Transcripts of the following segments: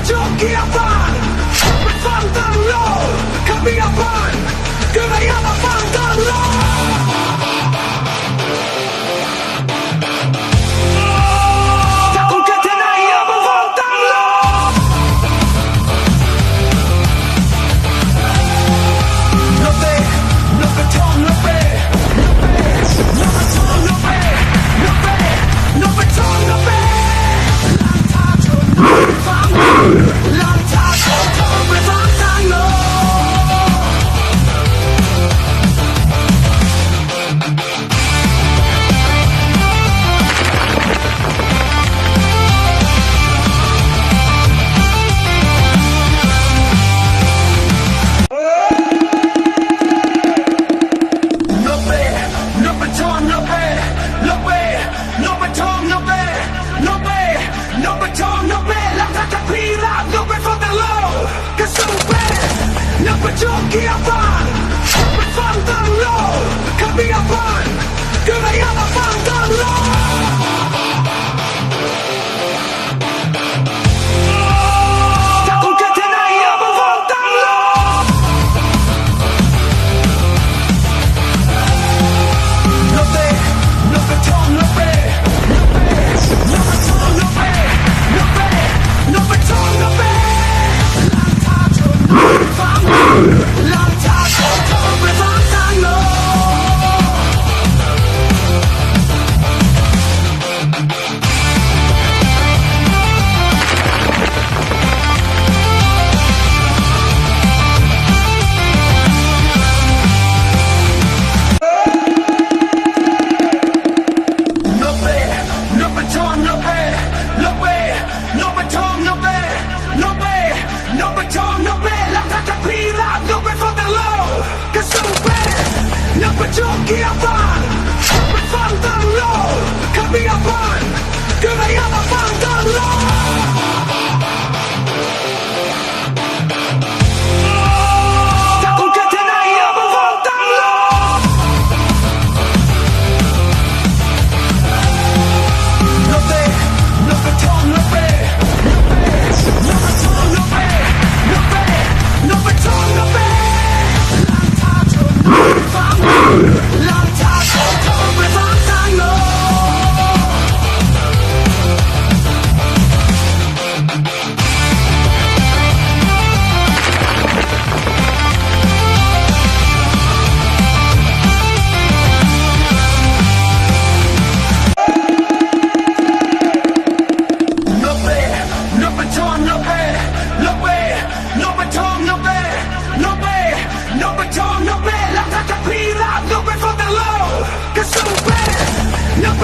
Giocchiavan, per fantarlo, camminavan, che veniamo a fantarlo. Da un che te ne amo fantarlo. No ve, no beton, no ve, no beton, no ve, no ve, no beton, no ve. Giocchiavan, per fantarlo, camminavan, che veniamo a fantarlo. Da un che te ne amo fantarlo. No ve, no beton, no ve, no beton, no ve, no ve, no beton, no ve. Giocchiavan, per fantarlo, camminavan, che veniamo a fantarlo. Da un che te ne amo fantarlo. No ve, no beton, no ve, no beton, no ve, no ve, no beton, no ve.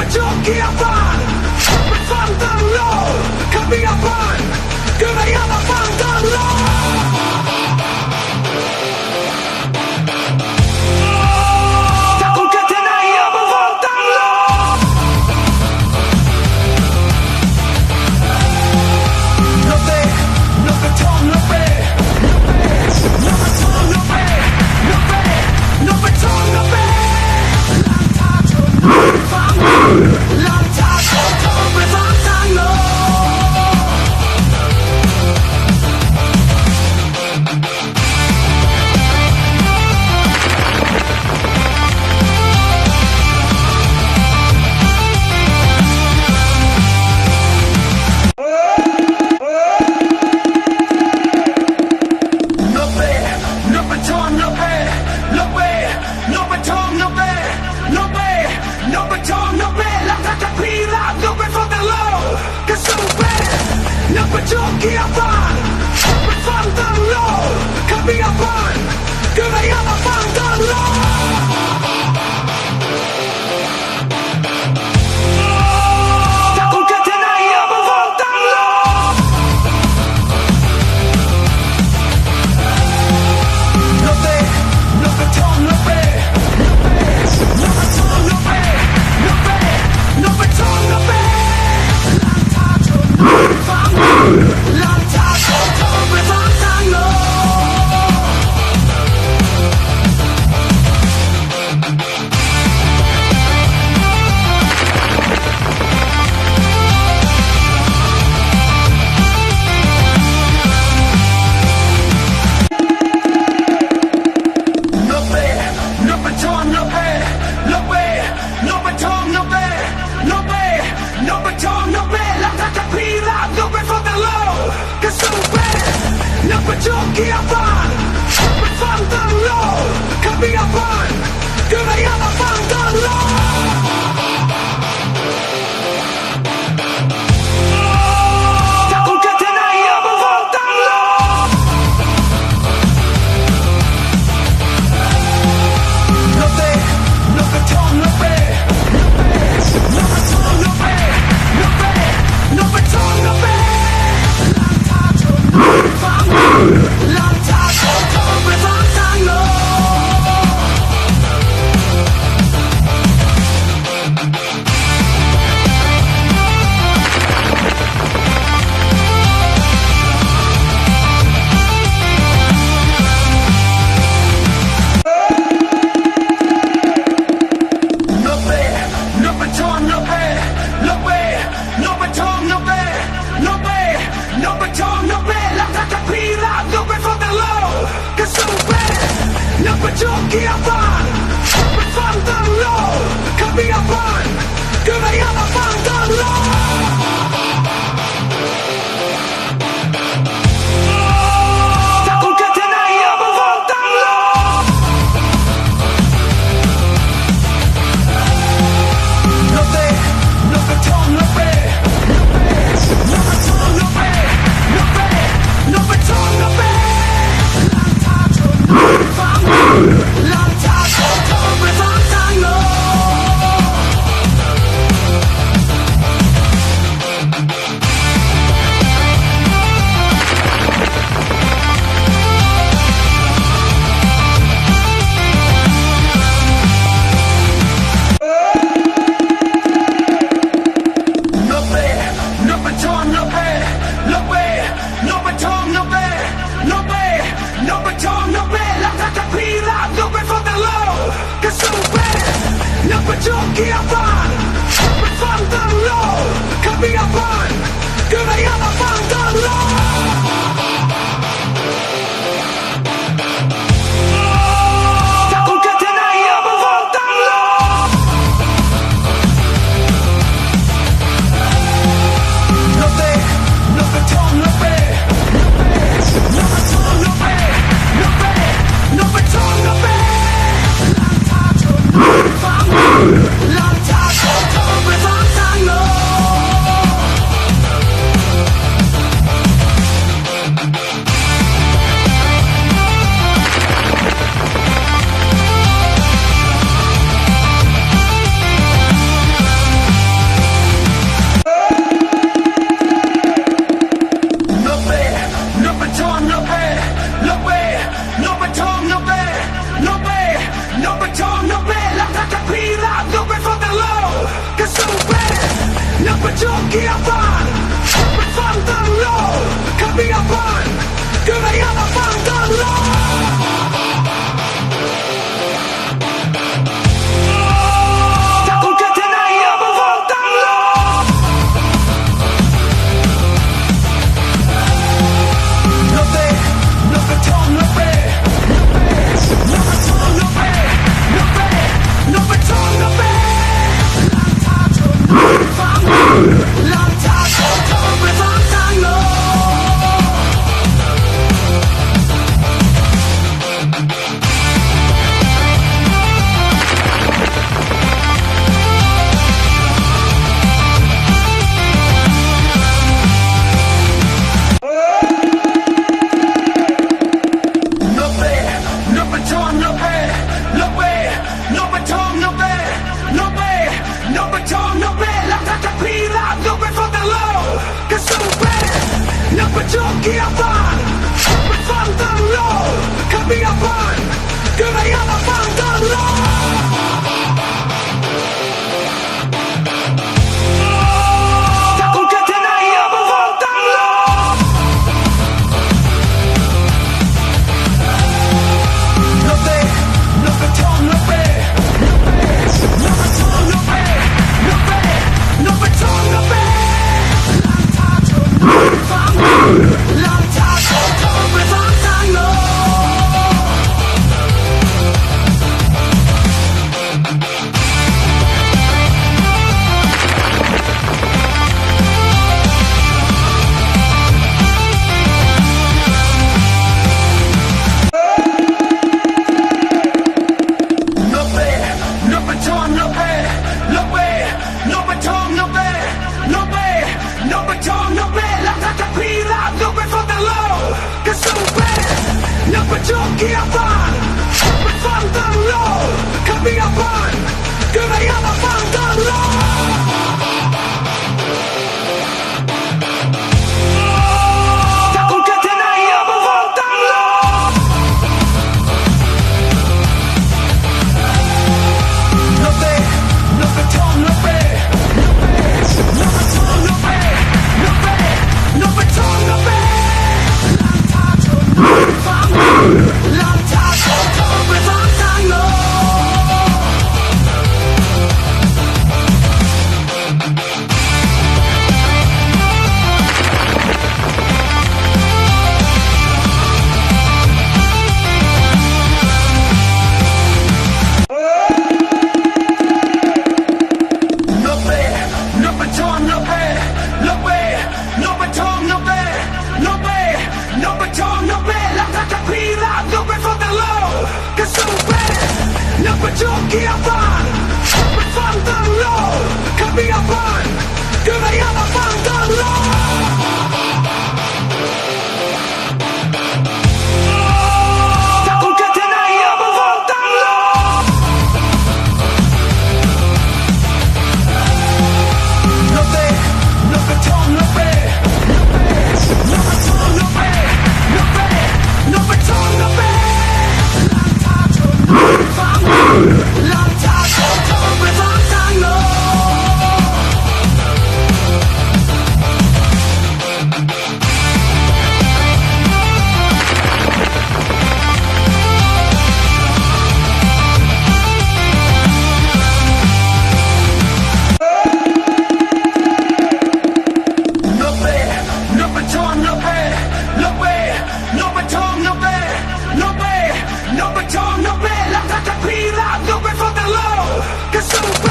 Giocchiavan, per fantarlo, camminavan, che veniamo a fantarlo. Da un che te ne amo fantarlo. No ve, no beton, no ve, no beton, no ve, no ve, no beton, no ve. Long time Giapan Fandanlo Kabiapan Gurayama Fandanlo Takut ketenaya Fandanlo No te, no beton, no pe No beton, no pe No pe, no beton, no pe Giapan Fandanlo Kabiapan Gurayama Fandanlo Takut ketenaya Fandanlo No te, no beton, no pe No beton, no pe No pe, no beton, no pe Giapan Fandanlo Kabiapan Gurayama Fandanlo Takut ketenaya Fandanlo No te, no beton, no pe No beton, no pe No pe, no beton, no pe Giapan Fandanlo Kabiapan Gurayama Fandanlo Takut ketenaya Fandanlo No te, no beton, no pe No beton, no pe No pe, no beton, no pe Lanta Giapanไปฟังตั้งโลข้ามีอาบานก็ไม่อยากมาฟังตั้งโลถ้าคุณแค่เธอไหนอยากมาฟังตั้งโลNo te, no te tom, no te No te tom, no te No te, no te tom, no te หลังทางจนทางไปฟังทางโลNo te, no te tom, no te No te, no te tom, no te No te, no te tom, no te หลังทางจะพีราบ No teฟังทางโลก็สู้ไปนับประจบกี่อาบานไปฟังทางโลข้ามีอาบานก็ไม่อยากมาฟังทางโลถ้าคุณแค่เธอไหนอยากมาฟังทางโลNo te, no te tom, no te No te tom, no te No te, no te tom, no te หลังทางจนทางไปฟังทางโลNo te, no te tom, no te No te, no te tom, no te No te, no te tom, no te หลังทางจะพีราบ No teฟังทางโลก็สู้ไป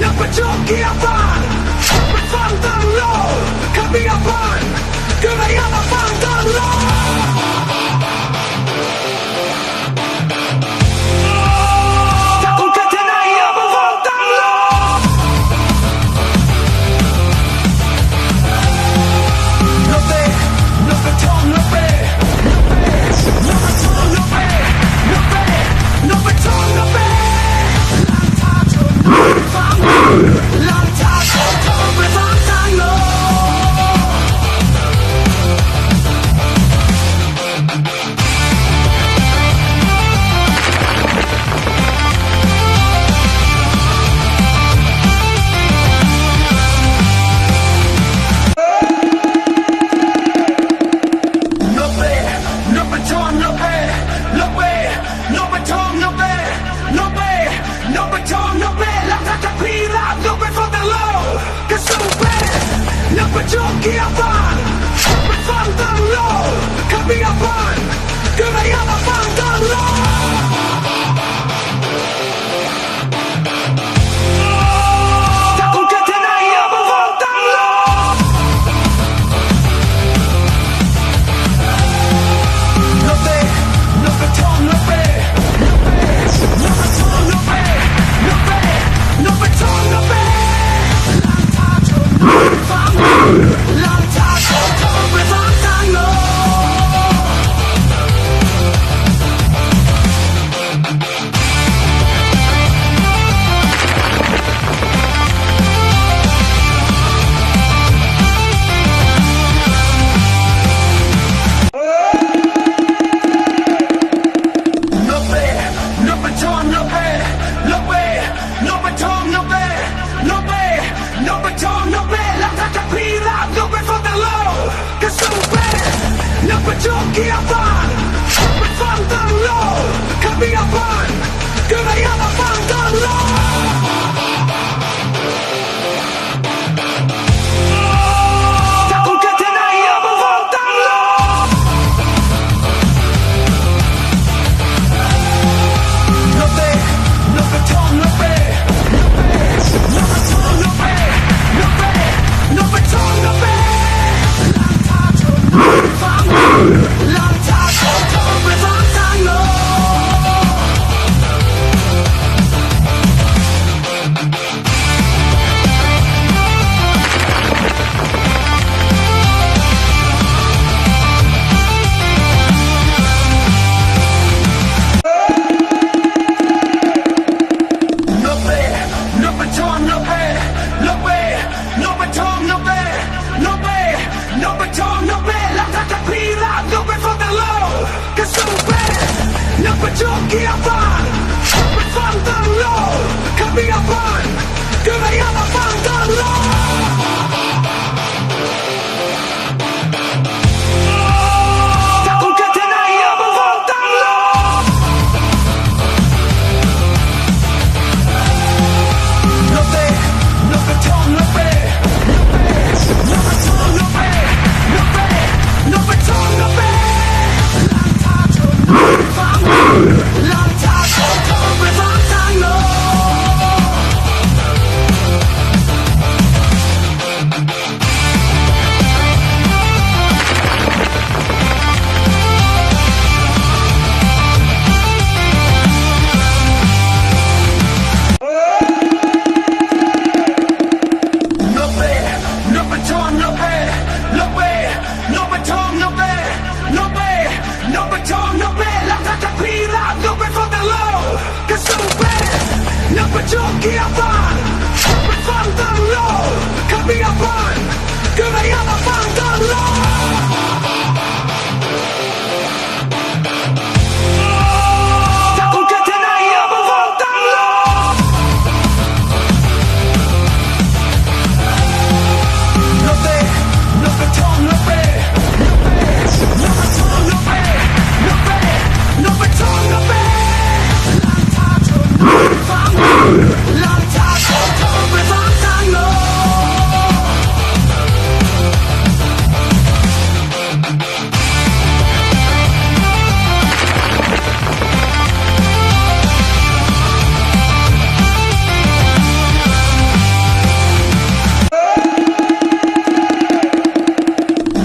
นับประจบกี่อาบานไปฟังทางโลข้ามีอาบานก็ไม่อยากมาฟังทางโลถ้าคุณแค่เธอไหนอยากมาฟังทางโลNo te, no te tom, no te No te tom, no te No te, no te tom, no te หลังทางจนทางไปฟังทางโลNo te, no te tom, no te No te, no te tom, no te No te, no te tom, no te หลังทางจะพีราบ No teฟังทางโลก็สู้ไปนับประจบกี่อาบานไปฟังทางโลข้ามีอาบานก็ไม่อยากมาฟังทางโลถ้าคุณแค่เธอไหนอยากมาฟังทางโลNo te, no te tom, no te No te tom, no te No te, no te tom, no te หลังทางจนทางไปฟังทางโล ประจวบเกียร์บานไปฟังตั้งโลขับเบียร์บานก็ไม่อยากมาฟังตั้งโลถ้าคุณแค่เธอไหนอยากมาฟังตั้งโลโนเต้โนกระทงโนเป้โนกระทงโนเป้โนเป้โนกระทงโนเป้ลองทางโทรไปฟังทางโลประจวบเกียร์บานไปฟังตั้งโลขับเบียร์บานก็ไม่อยากมาฟังตั้งโลถ้าคุณแค่เธอไหนอยากมาฟังตั้งโลโนเต้โนกระทงโนเป้โนกระทงโนเป้โนเป้โนกระทงโนเป้ลองทางโทรไปฟังทางโล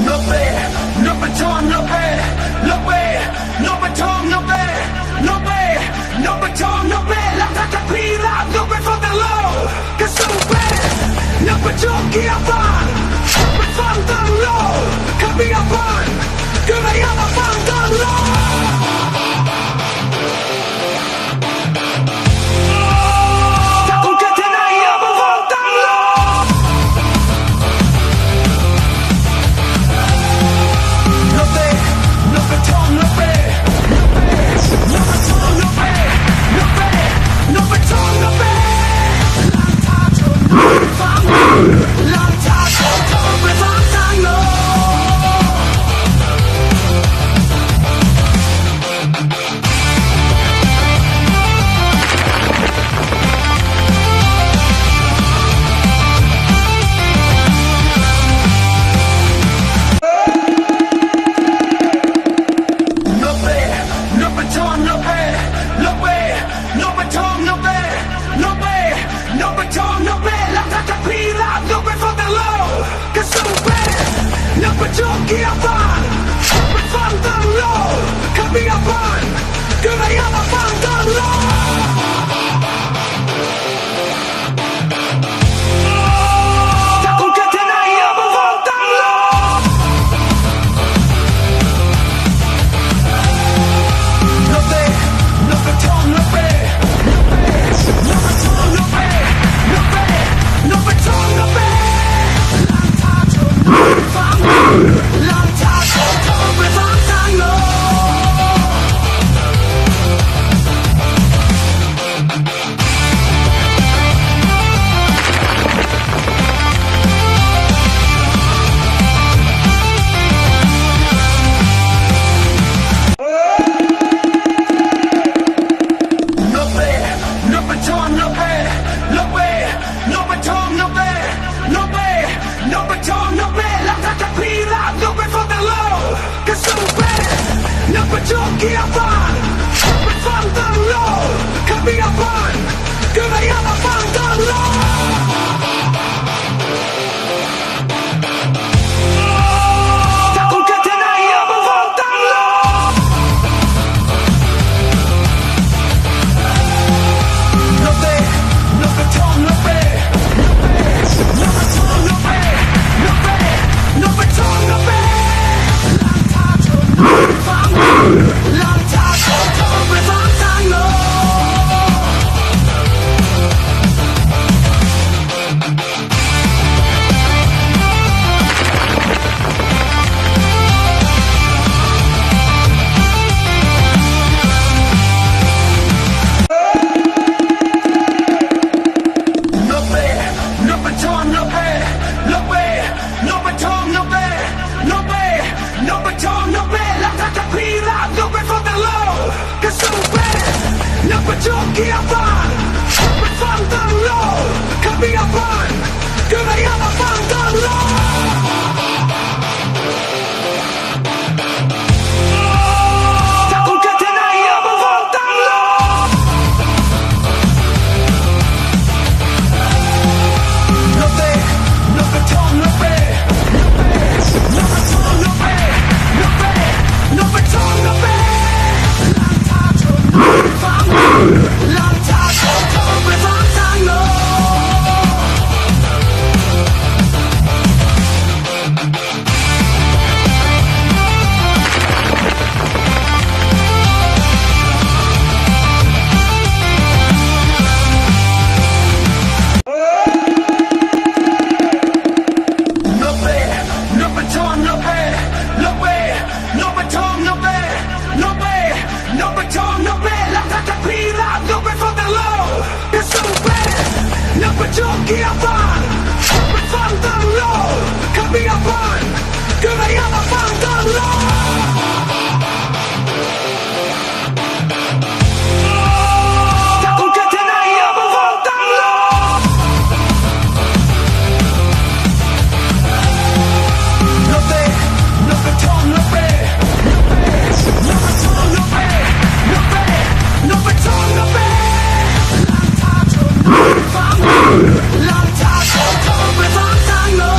โนเป้โนปะทองโนเป้โนเป้โนปะทองโนเป้โนเป้โนปะทองโนเป้แล้วถ้าจะพี่รักโนเป้ฟังแต่โลก็สู้เป้โนปะจวบเกียร์บานไปฟังตั้งโลขับเบียร์บานก็ไม่อยากมาฟังตั้งโลถ้าคุณแค่เธอไหนอยากมาฟังตั้งโลโนเต้โนกระทงโนเป้โนกระทงโนเป้โนเป้โนกระทงโนเป้ลองทางโทรไปฟังลองทางโทรไปฟังทางโลโนเป้โนปะทองโนเป้โนเป้โนปะทองโนเป้โนเป้โนปะทองโนเป้แล้วถ้าจะพี่รักโนเป้ฟังแต่โลก็สู้เป้โนปะจวบเกียร์บานไปฟังตั้งโลขับเบียร์บานก็ไม่อยากมาฟังตั้งโลถ้าคุณแค่เธอไหนอยากมาฟังตั้งโลโนเต้โนกระทงโนเป้โนกระทงโนเป้โนเป้โนกระทงโนเป้ลองทางโทรไปฟังลองทางโทรไปฟังทางโลโนเป้โนปะทองโนเป้โนเป้โนปะทองโนเป้โนเป้โนปะทองโนเป้แล้วถ้าจะพี่รักโนเป้ฟังแต่โลก็สู้เป้โนปะจวบเกียร์บานไปฟังตั้งโลขับเบียร์บานก็ไม่อยากมาฟังตั้งโลถ้าคุณแค่เธอไหนอยากมาฟังตั้งโลโนเต้โนกระทงโนเป้โนกระทงโนเป้โนเป้โนกระทงโนเป้ลองทางโทรไปฟังลองทางโทรไปฟังทางโล หลังจากเธอไปทางทางโลKiapan, berfantang lo, kami apan, kerana berfantang lo. Takut kena ia berfantang lo. Lope, lope tom lope, lope tom lope, lope tom lope. Lang ta cho thơm về vang tang lo.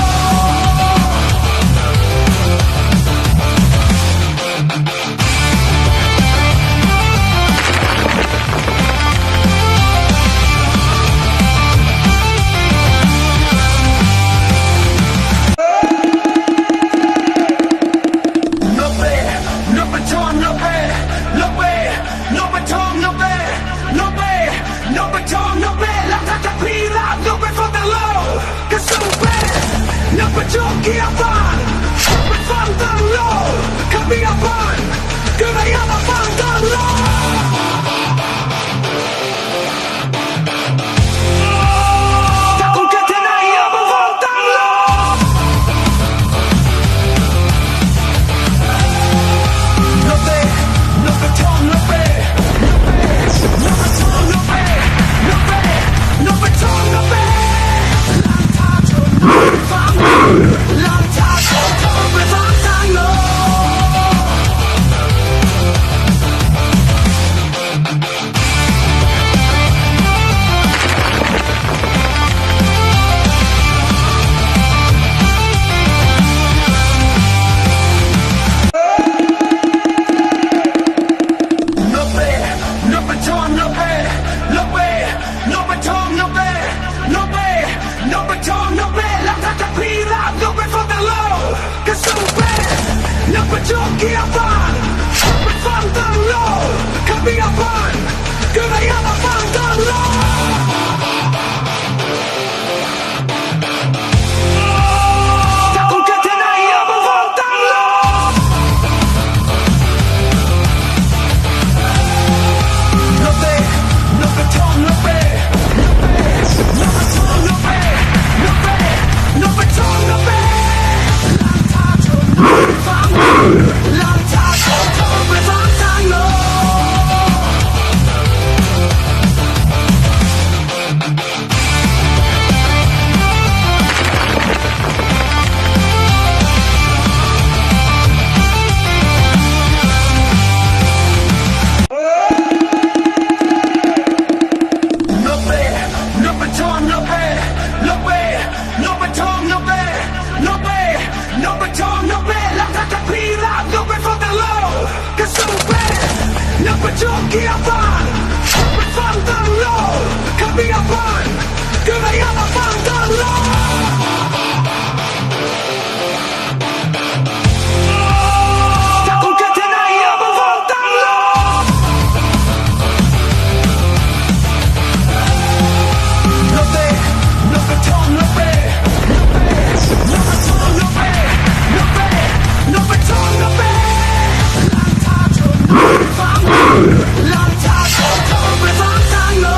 Kiapan, berfantang lo, kami apan, kerana berfantang lo. Takut kena ia berfantang lo. Lope, lope tom lope, lope tom lope, lope tom lope. Lang ta cho berfantang. Lang ta cho thơm về vang tang lo. Lope, lope tom lope, lope, lope tom lope, lope, lope tom lope. Lang ta cho lope fantang lo. Kesupe, lope Kiapan, berfantang lo, kami apan, kerana berfantang lo. Takut kena ia berfantang lo. Lope, lope tom lope, lope tom lope, lope tom lope. Lang ta cho berfantang, lang ta cho thơm về vang tang lo. Lope, lope tom lope, lope, lope tom lope, lope, lope tom lope. Lang ta cho lope fantang lo. Kesupe, lope Kiapan, berfantang lo, kami apan, kerana berfantang lo. Takut kena ia berfantang lo. Lope, lope tom lope, lope tom lope, lope tom lope. Lang ta cho berfantang, lang ta cho thơm về vang tang lo.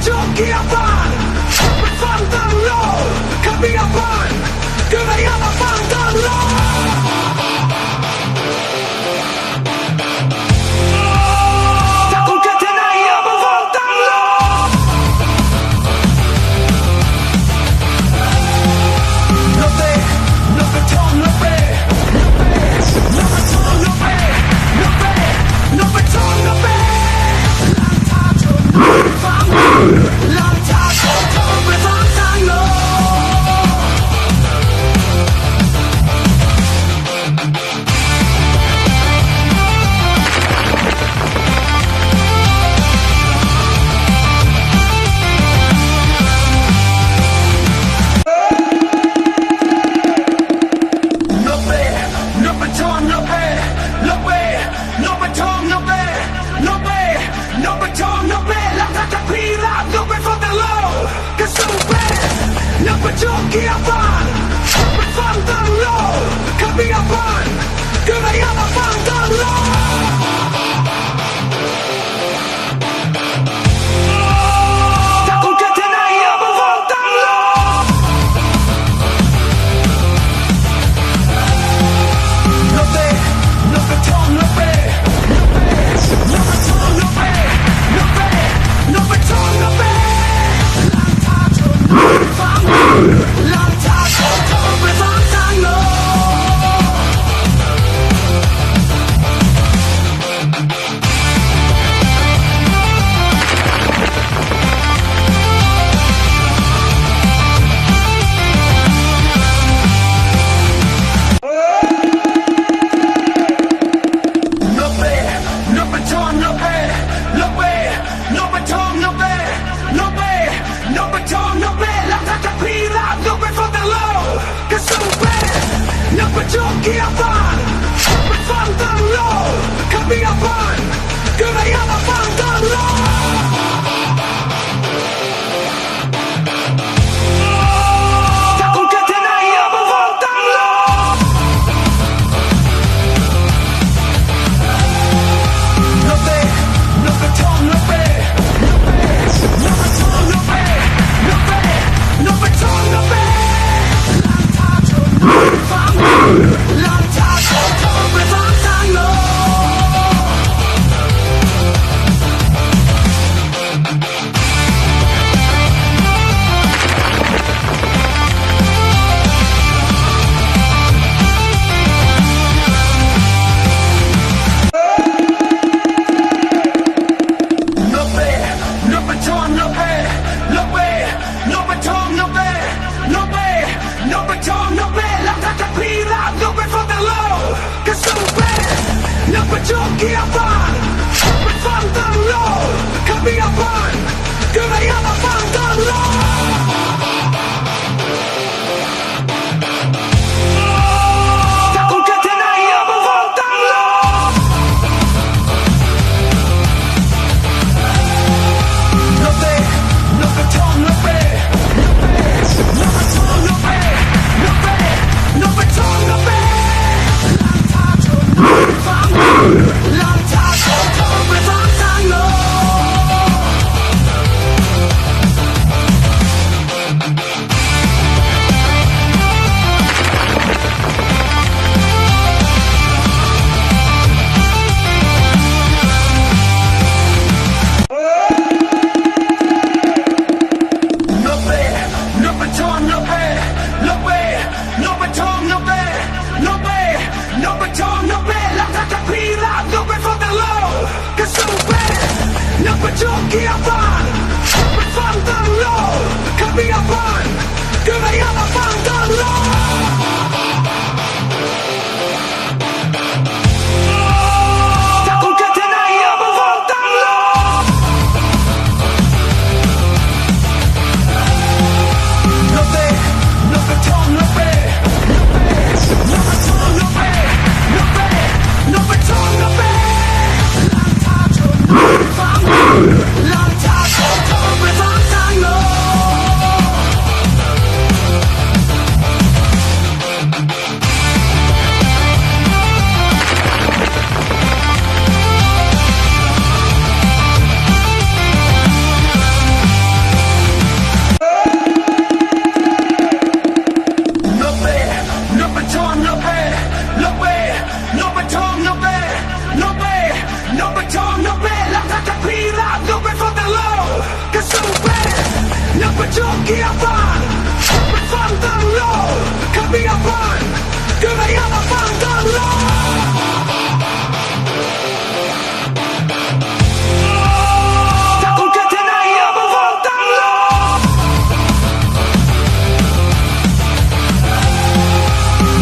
จุกเกียร์ฟันไปฟังตั้งโลขับเบียร์ฟันก็ไม่อยากมาฟังตั้งโลถ้าคุณแค่ที่ไหนอย่ามาฟังตั้งโลโนเบโนเบทองโนเบโนเบทองโนเบโนเบโนเบทองโนเบลองทางโทรไปฟังทางโลจุกเกียร์ฟันไปฟังตั้งโลขับเบียร์ฟันก็ไม่อยากมาฟังตั้งโลถ้าคุณแค่ที่ไหนอย่ามาฟังตั้งโลโนเบโนเบทองโนเบโนเบทองโนเบโนเบโนเบทองโนเบลองทางโทรไปฟังทางโลโนเบโนเบทองโนเบโนเบโนเบทองโนเบโนเบโนเบทองโนเบno me falta lo que sube no me choque a pan me falta lo que me a pan que me llama falta loจุกเกียร์ฟันไปฟังตั้งโลขับเบียร์ฟันก็ไม่อยากมาฟังตั้งโลถ้าคุณแค่ที่ไหนอย่ามาฟังตั้งโลโนเบโนเบทองโนเบโนเบทองโนเบโนเบโนเบทองโนเบลองทางโทรไปฟังทางโล Jockeyabban befangen låg Kaviabban Gud är alla fangen låg Tackon katena i övervåltan låg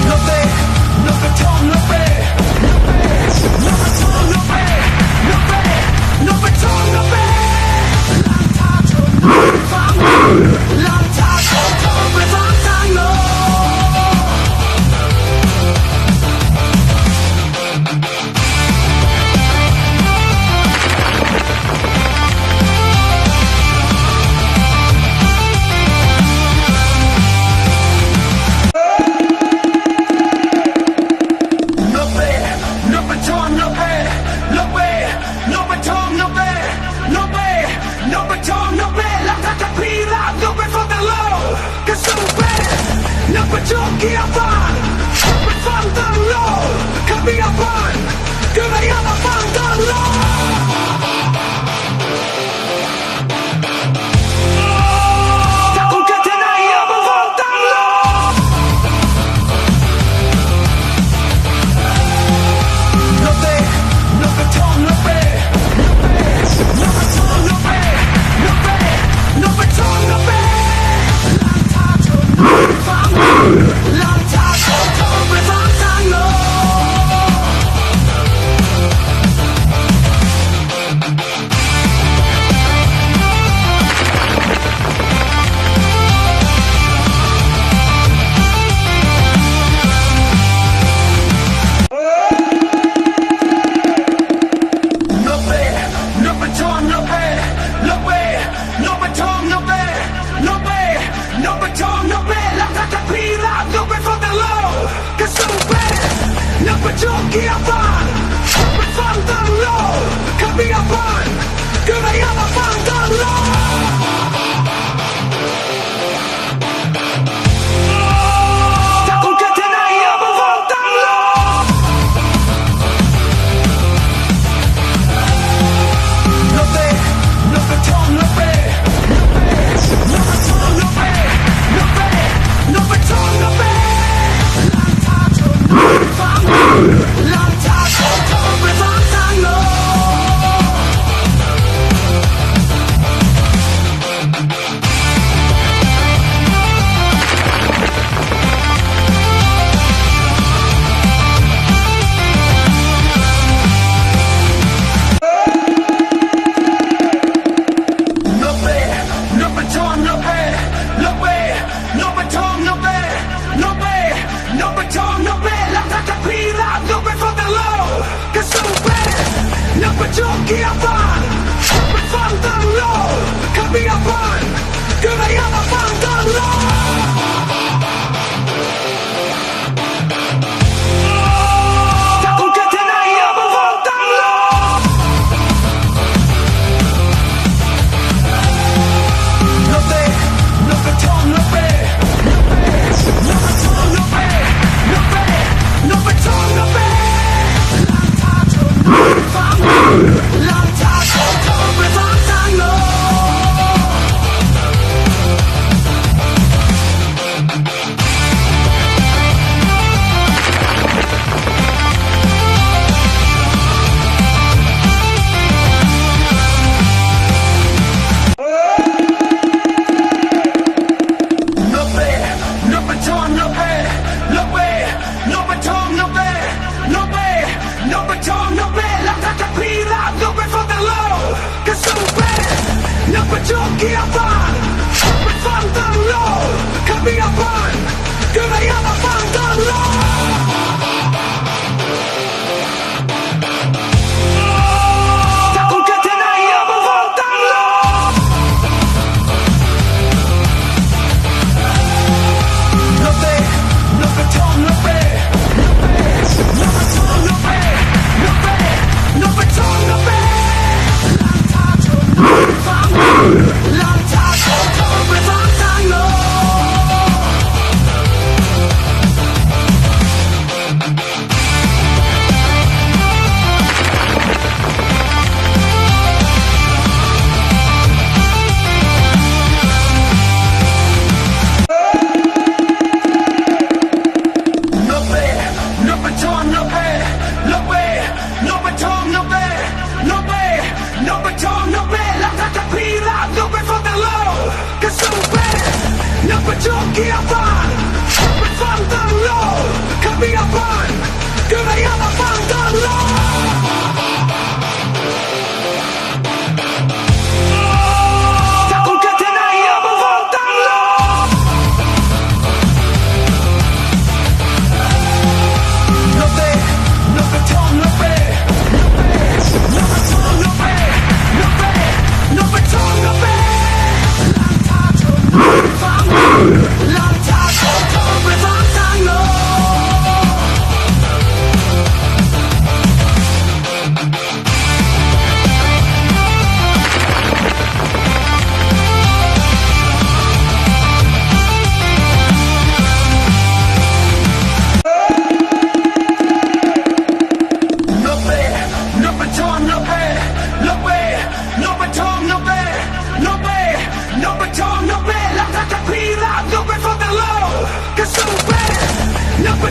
Nobbe, nobbe tom, nobbe Nobbe tom, nobbe Nobbe, nobbe tom, nobbe Jockeyabban befangen låg Kaviabban Gud är alla fangen låg Tackon katena i övervåltan låg Nobbe, nobbe tom, nobbe Nobbe tom, nobbe Nobbe, nobbe tom, nobbe Jockeyabban befangen låg Kaviabban Gud är alla fangen låg Tackon katena i övervåltan låg Nobbe, nobbe tom, nobbe Nobbe tom, nobbe Nobbe, nobbe tom, nobbe Jockeyabban befangen låg Kaviabban Gud är alla fangen låg Tackon katena i övervåltan låg Nobbe, nobbe tom, nobbe Nobbe tom, nobbe Nobbe, nobbe tom, nobbe Jockeyabban befangen låg Kaviabban Gud är alla fangen låg Tackon katena i övervåltan låg Nobbe, nobbe tom, nobbe Nobbe tom, nobbe Nobbe, nobbe tom, nobbe Land,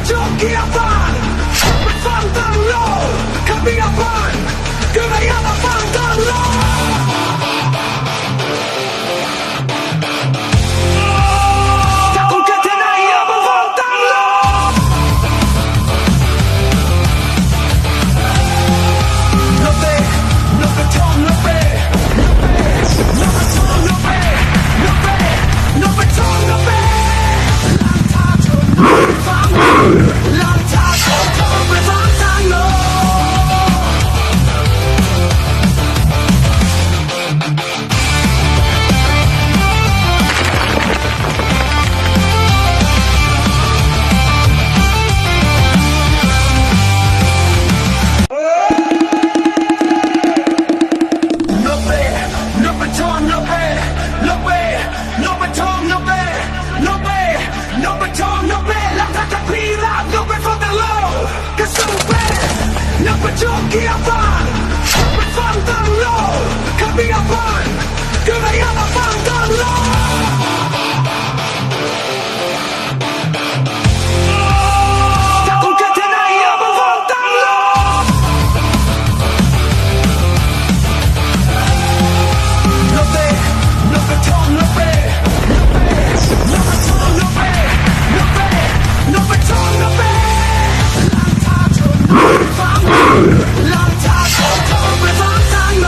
จงเกียร์ฟังไปฟังตั้งโลขับเบียร์ฟังก็ไม่อยากมาฟังตั้งโลถ้าคุณเกิดที่ไหนอย่ามาฟังตั้งโลNo pe, no petón, no pe, no pe, no petón, no pe, no pe, no petón, no pe. หลังจากโดนทำไปฟังทางโลจงเกียร์ฟังไปฟังตั้งโลขับเบียร์ฟังก็ไม่อยากมาฟังตั้งโลถ้าคุณเกิดที่ไหนอย่ามาฟังตั้งโลNo pe, no petón, no pe, no pe, no petón, no pe, no pe, no petón, no pe. หลังจากโดนทำไปฟังทางโล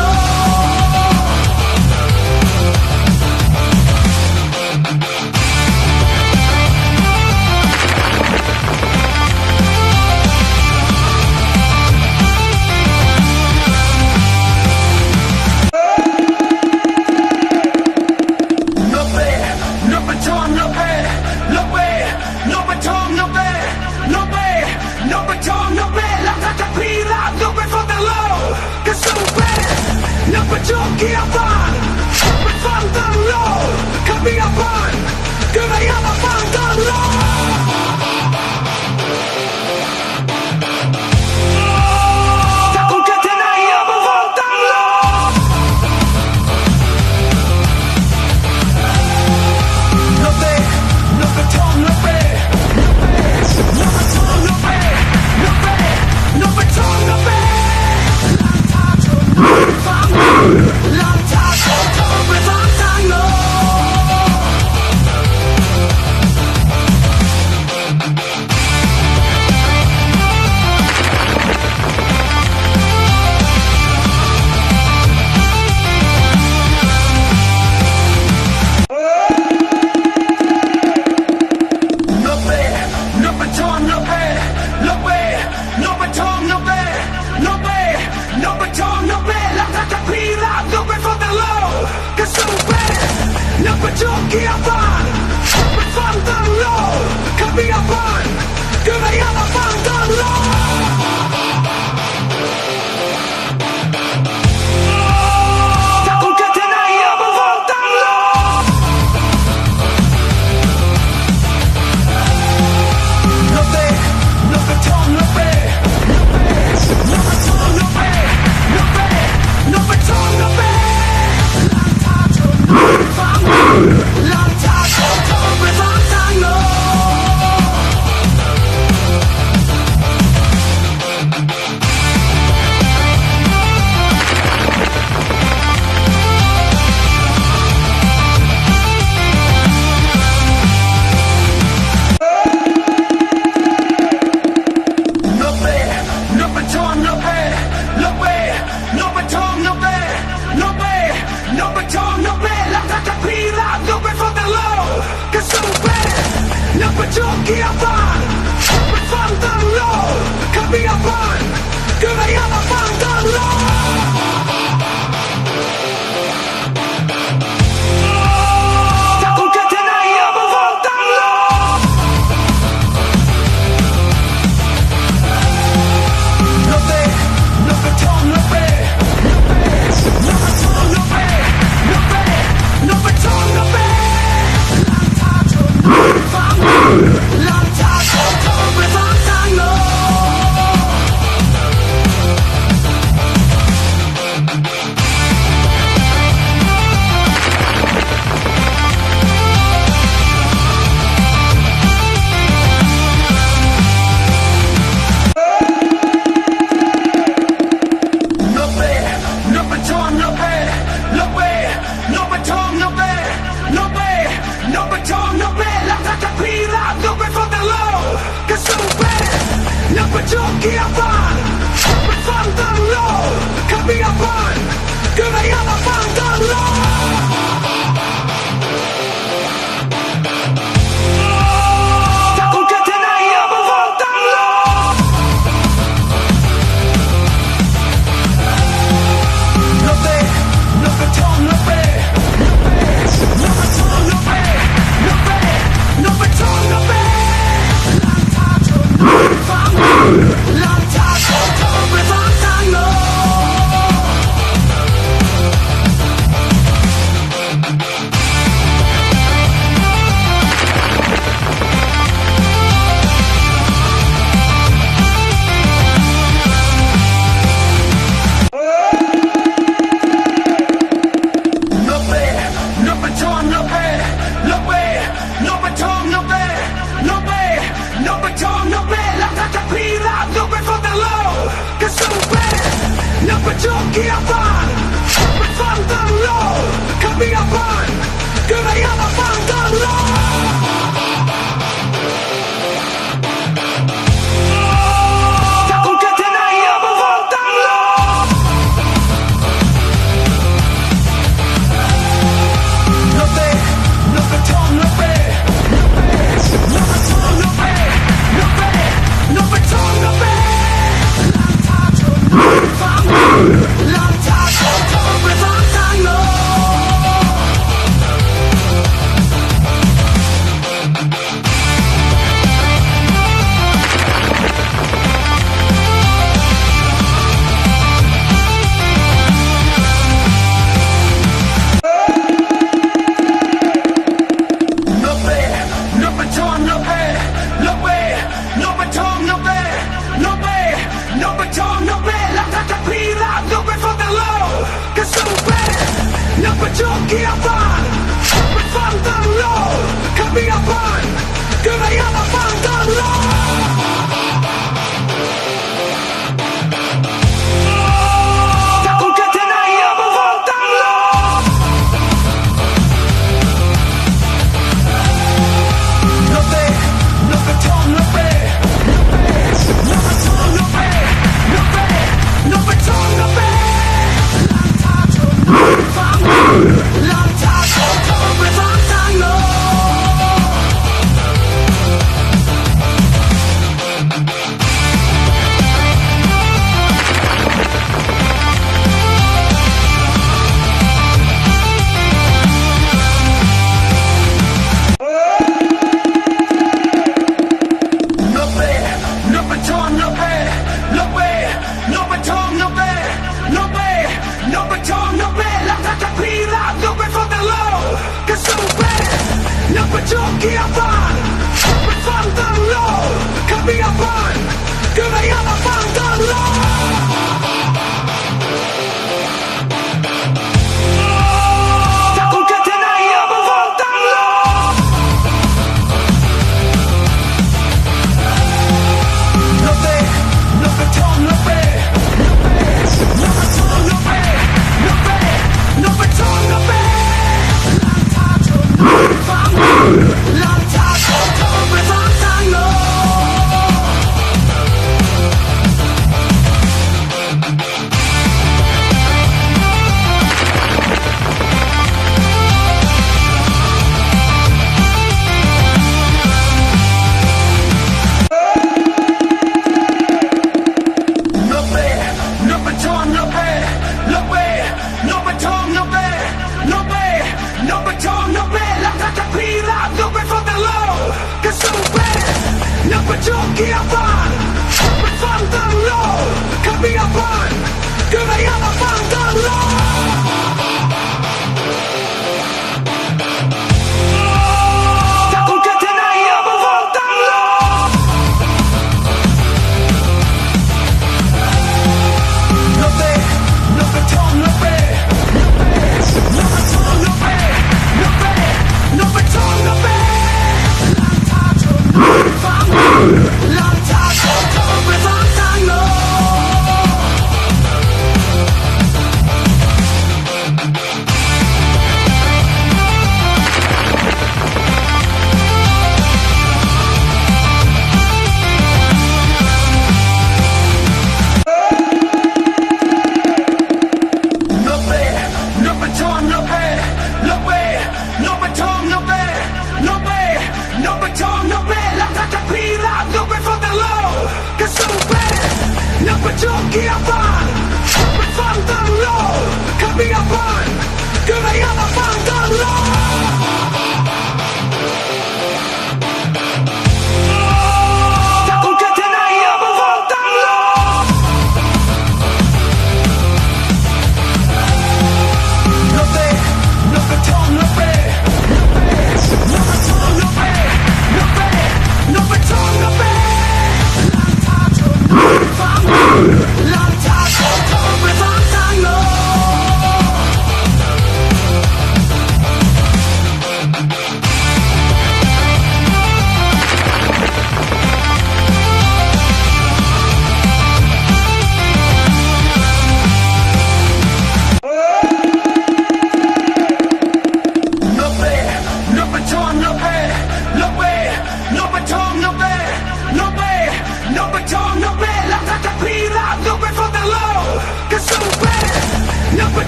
No pe, no petón, no pe, no pe, no petón, no pe, no pe, no petón, no pe. La caterpillar, no pe for the low, 'cause so bad. No pe jong กียร์ฟังไปฟังตั้งโลขับเบียร์ฟังก็ไม่อยากมาฟังตั้งโลถ้าคุณเกิดที่ไหนอย่ามาฟังตั้งโลNo pe, no petón, no pe, no pe, no petón, no pe, no pe, no petón, no pe. หลังจากโดนทำไปฟังทางโลNo pe, no petón, no pe, no pe, no petón, no pe, no pe, no petón, no pe. La caterpillar, no pe for the low, 'cause so bad. No pe jongเกียร์ฟังไปฟังตั้งโลขับเบียร์ฟังก็ไม่อยากมาฟังตั้งโลถ้าคุณเกิดที่ไหนอย่ามาฟังตั้งโลNo pe, no petón, no pe, no pe, no petón, no pe, no pe, no petón, no pe. หลังจากโดนทำไปฟังทางโล 기어반 방달로 가비아반 그래야만 방달로 기어반 방달로 가비아반 그래야만 방달로 기어반 방달로 가비아반 그래야만 방달로 기어반 방달로 가비아반 그래야만 방달로 기어반 방달로 가비아반 그래야만 방달로 Long time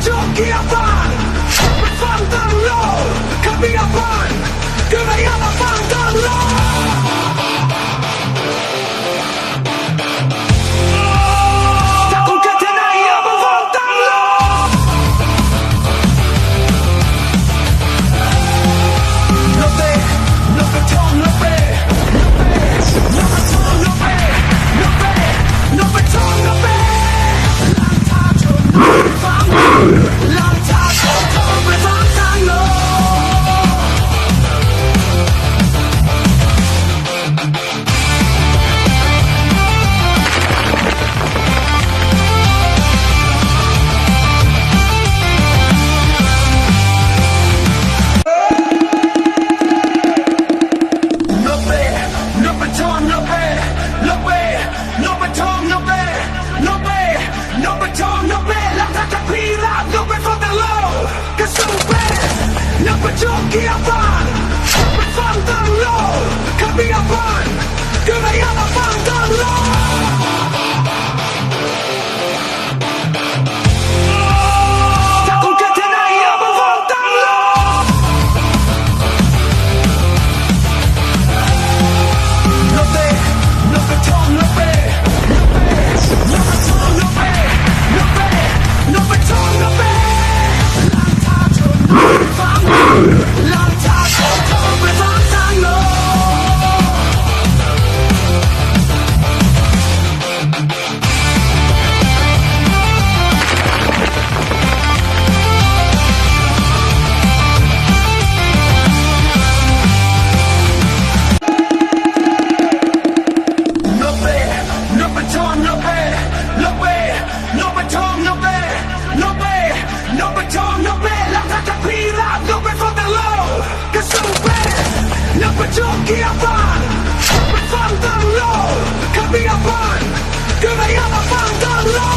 Jungkirchen, befang den Low, Kapieren, Gewehre befang den Low. Jungkirchen, befang den Low, Kapieren, Gewehre befang den Low. Jungkirchen, befang den Low, Kapieren, Gewehre befang den Low.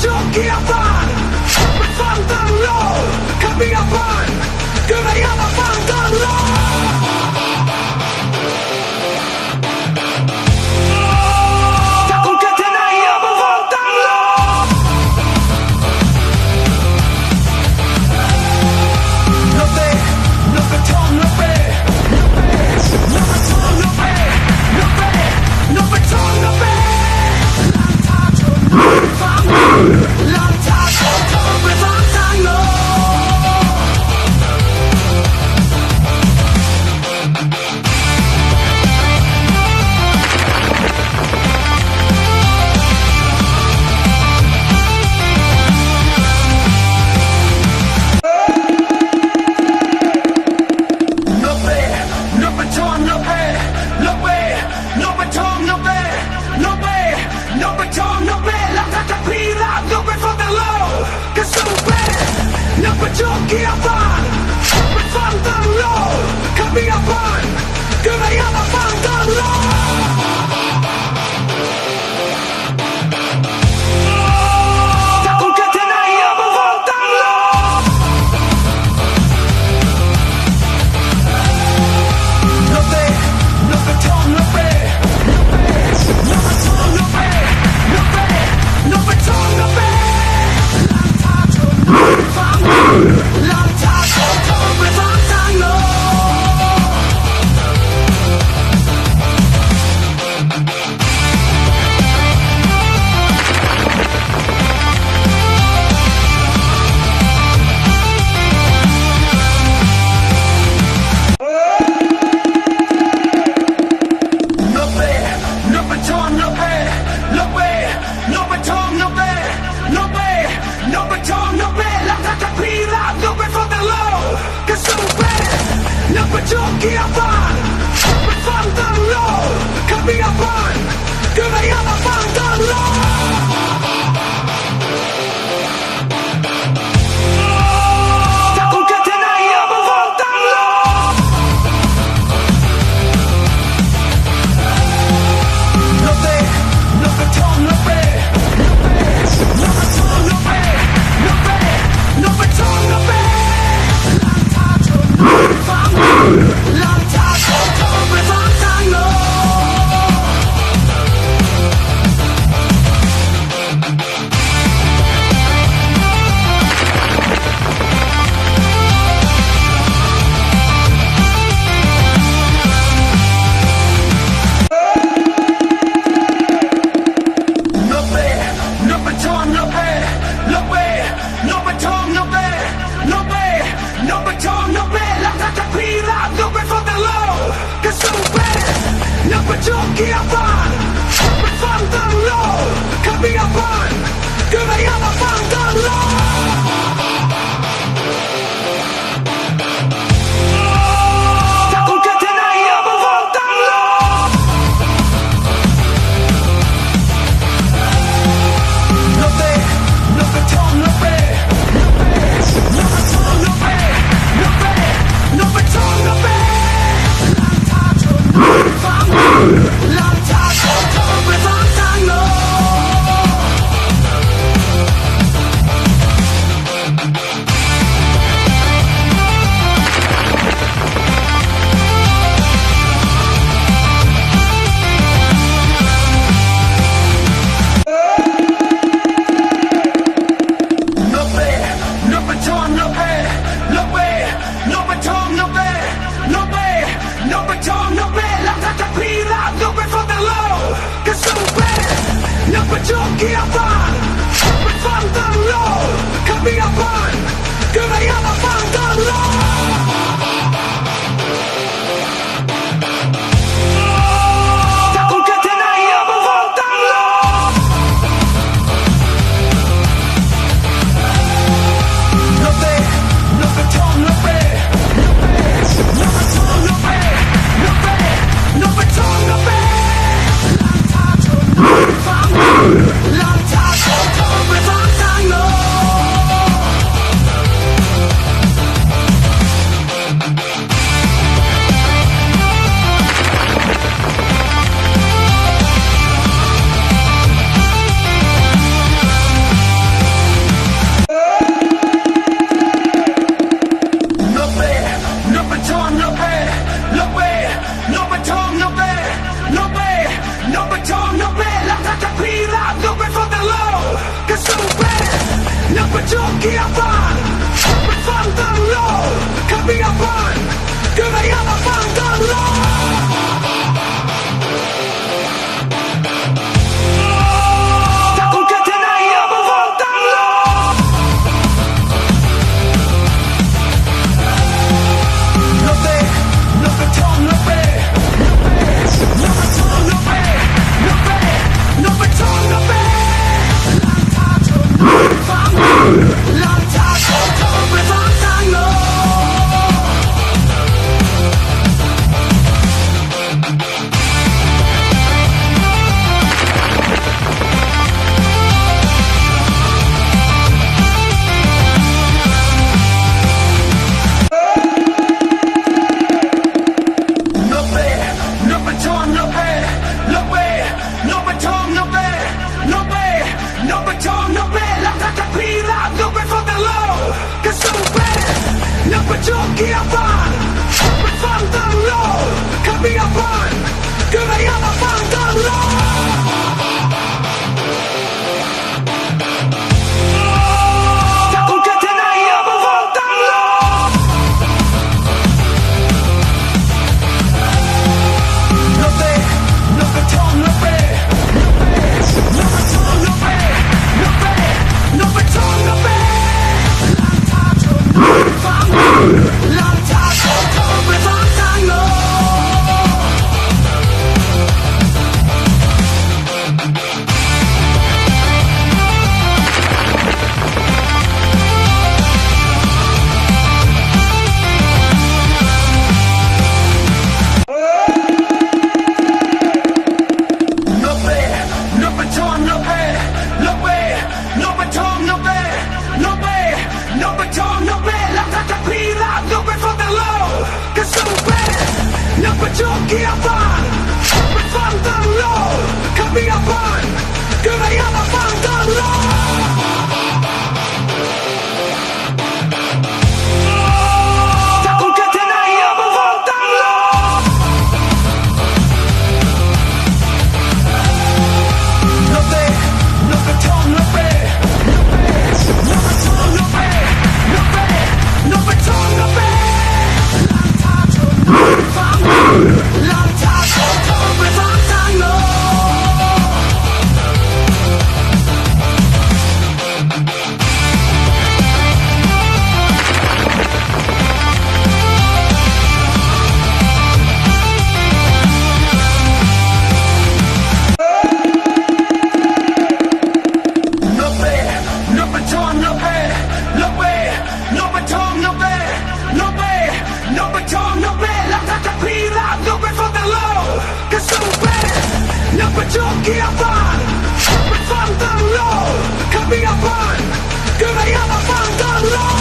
Jungkirchen, befang den Low, Kapieren, Gewehre befang den Low. Jungkirchen, befang den Low, Kapieren, Gewehre befang den Low. Landtag ไปจบเกียร์ฟันไปฟังตั้งโลขับเบียร์ฟันก็ไม่อยากมาฟังตั้งโลถ้าคุณแค่ที่ไหนอย่ามาฟังตั้งโลโนเต้โนไปทองโนเป้โนไปทองโนเป้โนเป้โนไปทองโนเป้ลังท้าชนทองไปฟังตั้งโลเกียร์ฟันไปฟังตั้งโลขับเบียร์ฟันก็ไม่อยากมาฟังตั้งโลถ้าคุณแค่ที่ไหนอย่ามาฟังตั้งโลโนเต้โนไปทองโนเป้โนไปทองโนเป้โนเป้โนไปทองโนเป้ลังท้าชนฟังลังท้าชนทองไปฟังตั้งโลโนเป้โนไปทองโนเป้โนเป้โนไปทองโนเป้โนเป้โนไปทองโนเป้ลังท้าชนพีราโนไปฟังตั้งโลก็สู้เป้โนไปจบเกียร์ฟันไปฟังตั้งโลขับเบียร์ฟันก็ไม่อยากมาฟังตั้งโลถ้าคุณแค่ที่ไหนอย่ามาฟังตั้งโลโนเต้โนไปทองโนเป้โนไปทองโนเป้โนเป้โนไปทองโนเป้ลังท้าชนฟังลังท้าชนทองไปฟังตั้งโลโนเป้โนไปทองโนเป้โนเป้โนไปทองโนเป้โนเป้โนไปทองโนเป้ลังท้าชนพีราโนไปฟังตั้งโลก็สู้เป้โนไปจบเกียร์ฟันไปฟังตั้งโลขับเบียร์ฟันก็ไม่อยากมาฟังตั้งโลถ้าคุณแค่ที่ไหนอย่ามาฟังตั้งโลโนเต้โนไปทองโนเป้โนไปทองโนเป้โนเป้โนไปทองโนเป้ลังท้าชนฟังลังท้าชนทองไปฟังตั้งโลโนเป้โนไปทองโนเป้โนเป้โนไปทองโนเป้โนเป้โนไปทองโนเป้ลังท้าชนพีราโนไปฟังตั้งโลก็สู้เป้โนไปจบเกียร์ฟันไปฟังตั้งโลขับเบียร์ฟันก็ไม่อยากมาฟังตั้งโลถ้าคุณแค่ที่ไหนอย่ามาฟังตั้งโลโนเต้โนไปทองโนเป้โนไปทองโนเป้โนเป้โนไปทองโนเป้ลังท้าชนฟังลังท้าชนทองไปฟังตั้งโล No pe, no baton, no pe, no pe, no baton, no pe, no pe, no baton, no pe, la caterpillar, no pe for the low, que sube, no baton, que avan, no pe for the low, que me avan, que me avan the low.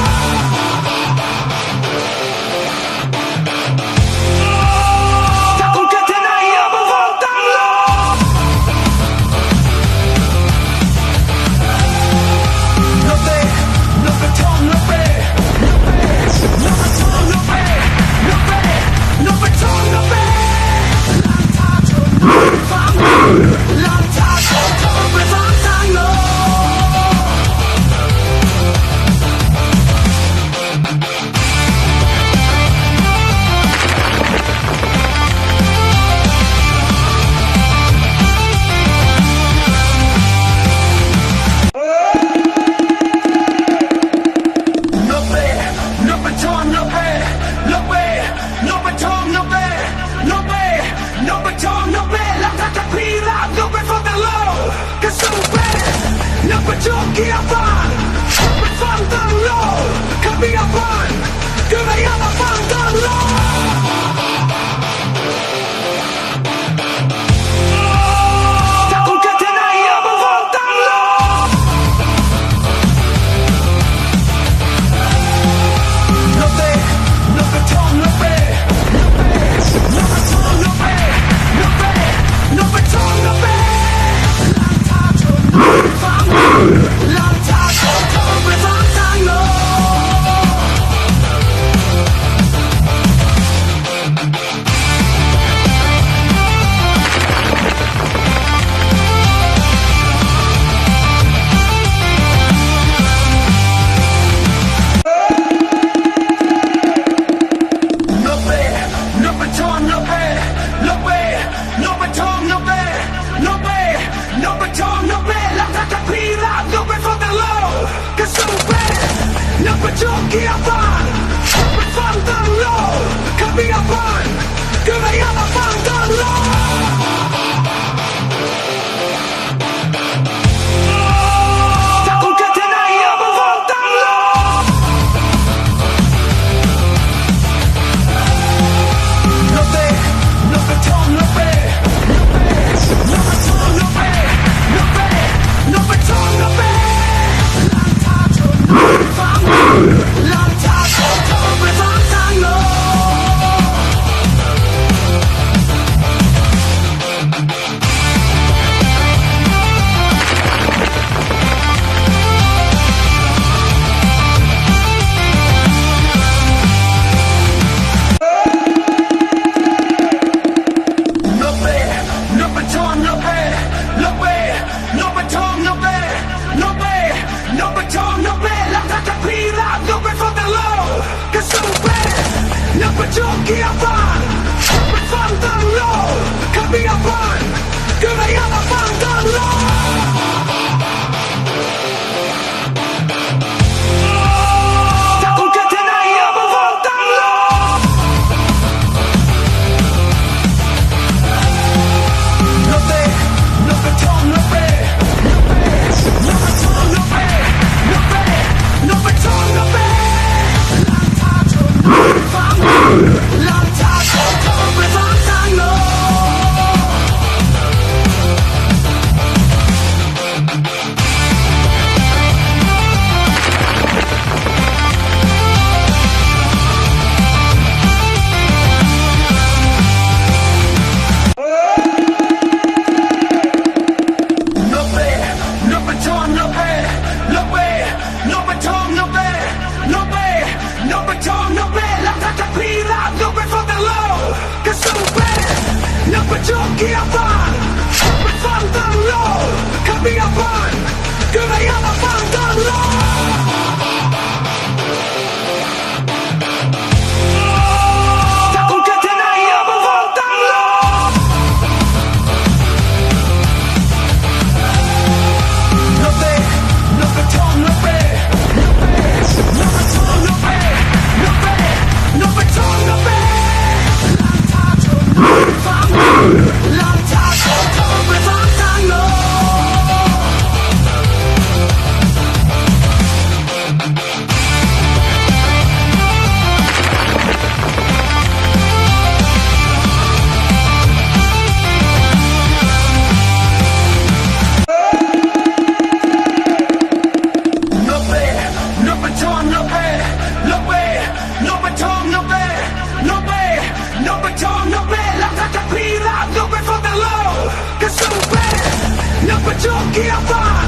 จุกเกียร์ฟัง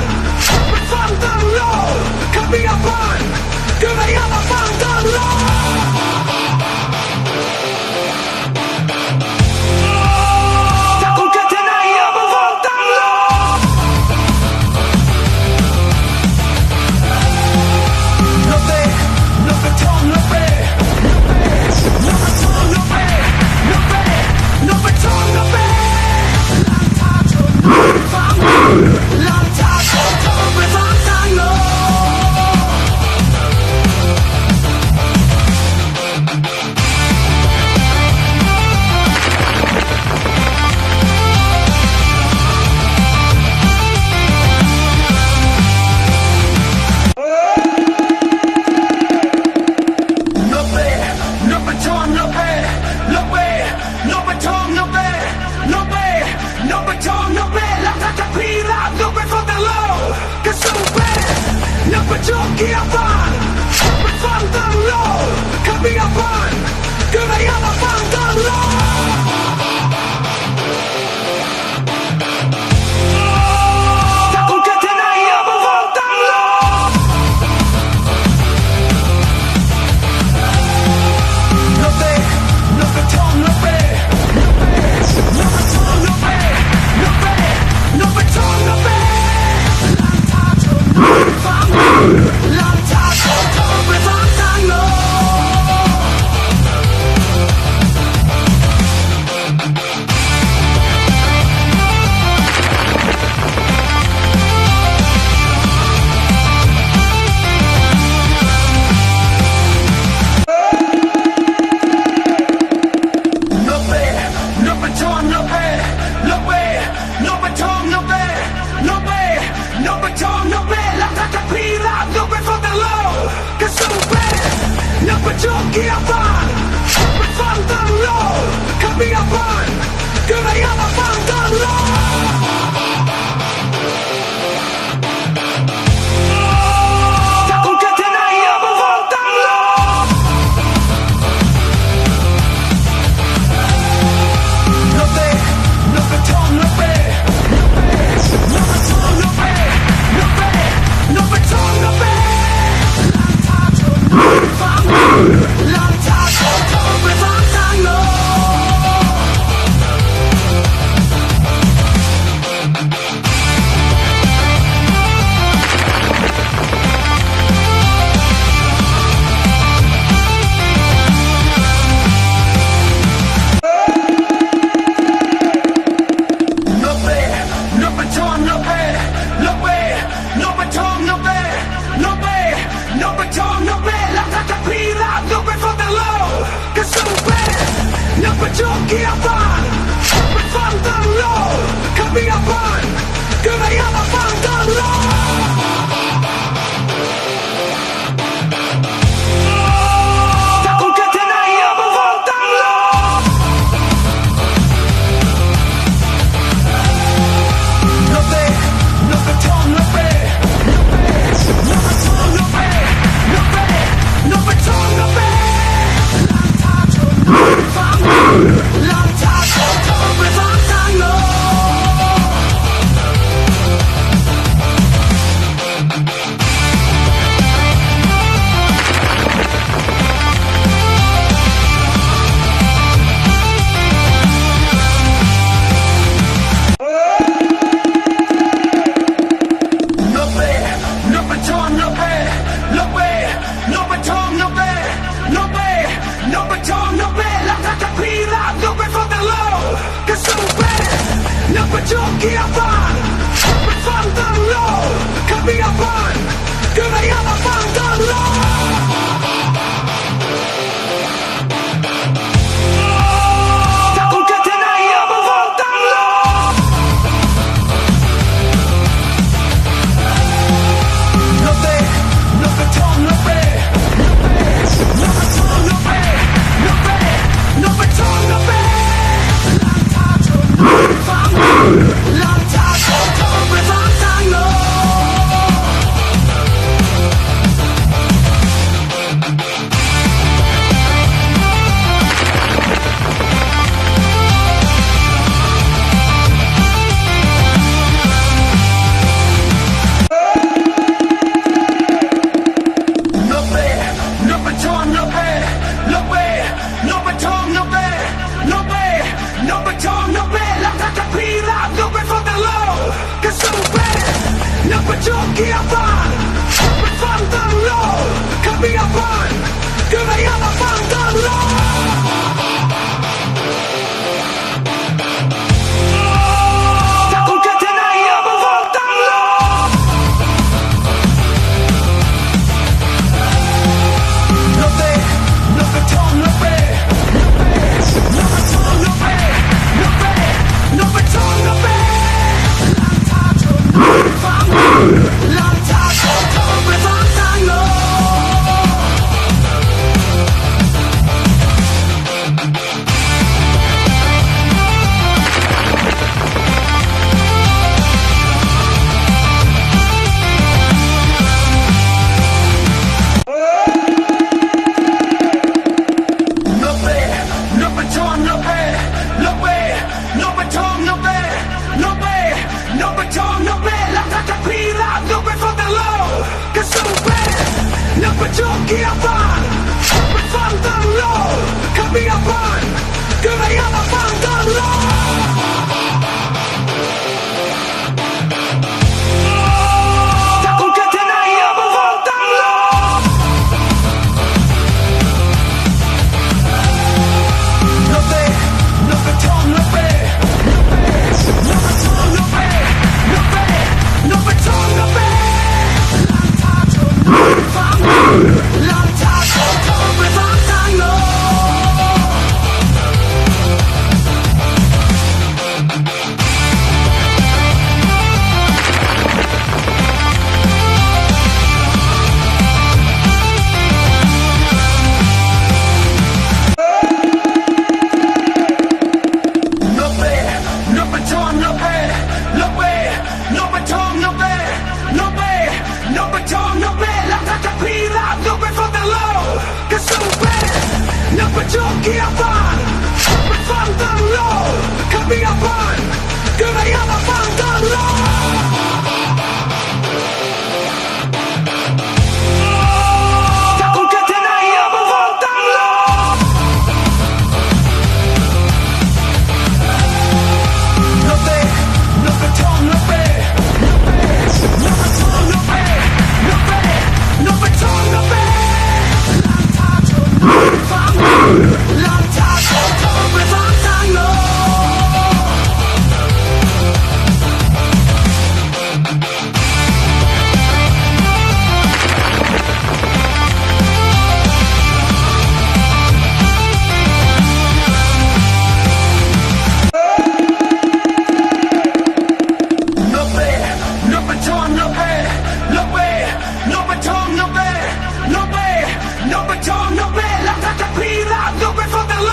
ไปฟังตั้งโลขับเบียร์ฟังก็ไม่อยากมาฟังตั้งโลถ้าคุณแค่ที่ไหนอยากมาฟังตั้งโลโนเป้โนเป้ทองโนเป้โนเป้ทองโนเป้โนเป้โนเป้ทองโนเป้Long time, with long time, no. No way, no baton, no way, no way, no baton, no way, no way, no baton, no way. No way for the low, cause so bad. No but you get fun. But fun the low. Come be a fun. Good I am a fun the low. Long time, with long time, no. No way, no baton, no way, no way, no baton, no way, no way, no baton, no way. No way for the low, cause so bad. No but you get fun. But fun the low. Come be a fun. Good I am a fun the low. Long time, with long time, no. No way, no baton, no way, no way, no baton, no way, no way, no baton, no way. No way for the low, cause so bad. No but you get fun. But fun the low. Come be a fun. Good I am a fun the low. Long time, with long time, no. No way, no baton, no way, no way, no baton, no way, no way, no baton, no way. No way for the low, cause so bad. No but you get fun. But fun the low. Come be a fun. Good I am a fun the low. Long time, with long time, no. จุกเกียร์ฟังไปฟังตั้งโลขับเบียร์ฟังก็ไม่อยากมาฟังตั้งโลถ้าคุณแค่เธอไหนอยากมาฟังตั้งโลโนเบโนเบทองโนเบโนเบทองโนเบโนเบโนเบทองโนเบลองทางโทรไปฟังทางโลจุกเกียร์ฟังไปฟังตั้งโลขับเบียร์ฟังก็ไม่อยากมาฟังตั้งโลถ้าคุณแค่เธอไหนอยากมาฟังตั้งโลโนเบโนเบทองโนเบโนเบโนเบทองโนเบโนเบโนเบทองโนเบลองทางโทรไปฟังทางโลโนเบโนเบทองโนเบโนเบโนเบทองโนเบโนเบโนเบทองโนเบแล้วถ้าจะพีราบโนเบฟังแต่โล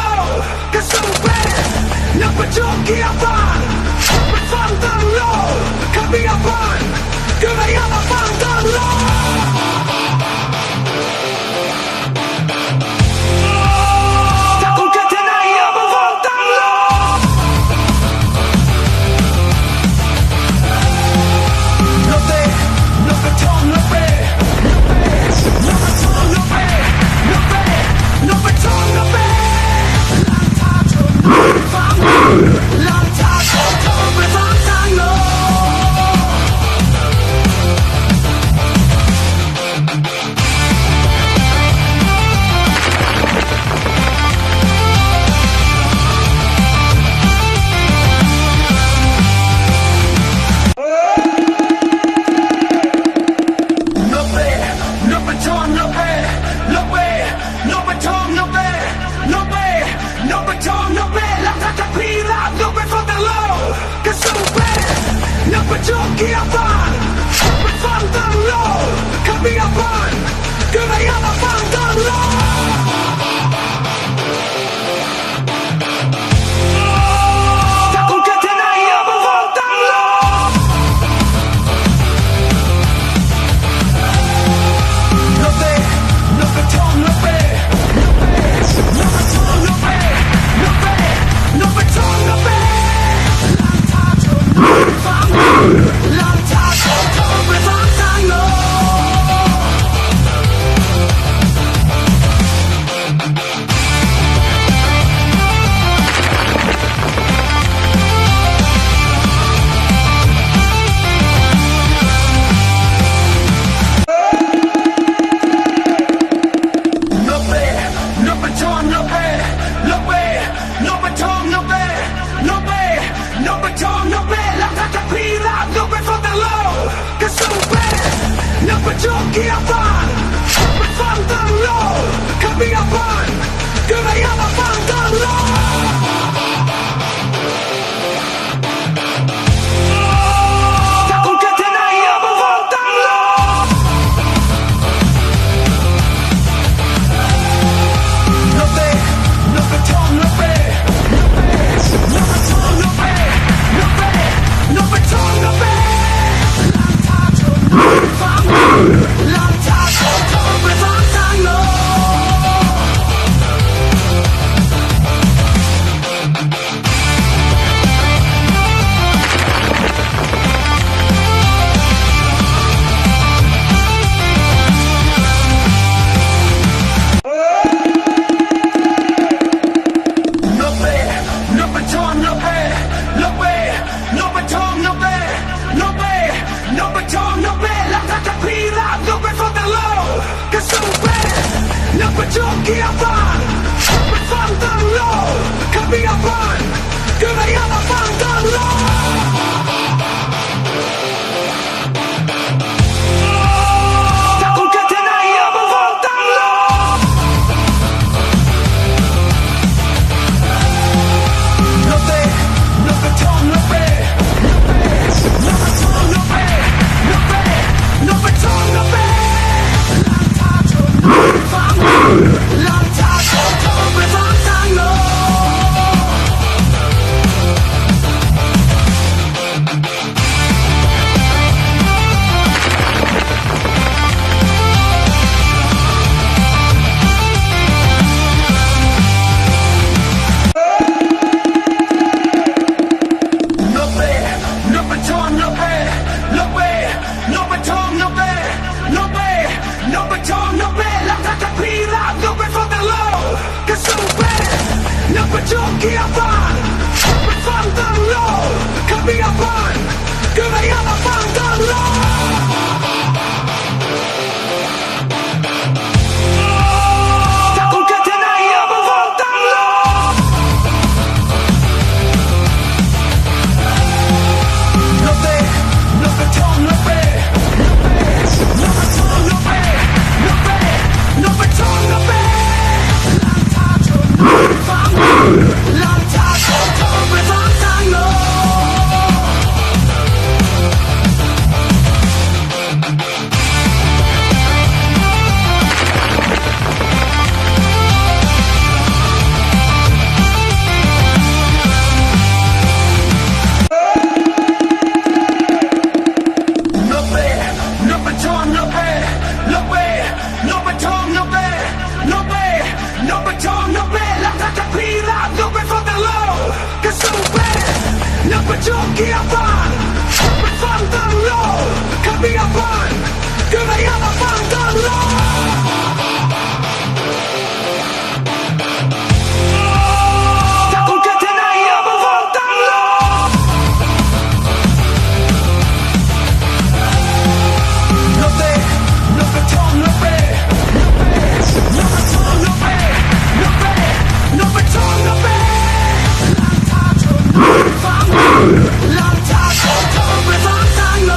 ก็สู้เบโนเบจุกเกียร์ฟังไปฟังแต่โลขับเบียร์ฟังก็ไม่อยากมาฟังแต่โลถ้าคุณแค่เธอไหนอยากมาฟังแต่โลโนเบโนเบทองโนเบโนเบโนเบทองโนเบโนเบโนเบทองโนเบลองทางโทรไปฟังลองทางโทรไปฟังทางโลโนเบโนเบทองโนเบโนเบโนเบทองโนเบโนเบโนเบทองโนเบแล้วถ้าจะพีราบโนเบฟังแต่โลก็สู้เบโนเบจุกเกียร์ฟังไปฟังแต่โลขับเบียร์ฟังก็ไม่อยากมาฟังแต่โลถ้าคุณแค่เธอไหนอยากมาฟังแต่โลโนเบโนเบทองโนเบโนเบโนเบทองโนเบโนเบโนเบทองโนเบลองทางโทรไปฟังลองทางโทรไปฟังทางโลโนเบโนเบทองโนเบโนเบโนเบทองโนเบโนเบโนเบทองโนเบแล้วถ้าจะพีราบโนเบฟังแต่โลก็สู้เบโนเบจุกเกียร์ฟังไปฟังแต่โลขับเบียร์ฟังก็ไม่อยากมาฟังแต่โลถ้าคุณแค่เธอไหนอยากมาฟังแต่โลโนเบโนเบทองโนเบโนเบโนเบทองโนเบโนเบโนเบทองโนเบลองทางโทรไปฟังลองทางโทรไปฟังทางโล จงเกียร์ฟังไปฟังตั้งโลคำมีอภัยก็ไม่อยากมาฟังตั้งโลถ้าคุณแค่ที่ไหนอย่ามาฟังตั้งโลNo pe, no petón, no pe, no pe, no petón, no pe, no pe, no petón, no pe. หลังจากโดนทองไปฟังทางโลNo pe, no petón, no pe, no pe, no petón, no pe, no pe, no petón, no pe. No pe for the low, que sube, no pe jockey a fan, no pe fan the low, que me a fan, que me a fan the low. Ta con que te na ya me fan the low. No pe, no pe tom, no pe, no pe, no pe tom, no pe, no pe, no pe tom, no pe. หลังจากโดนทองไปฟังทางโล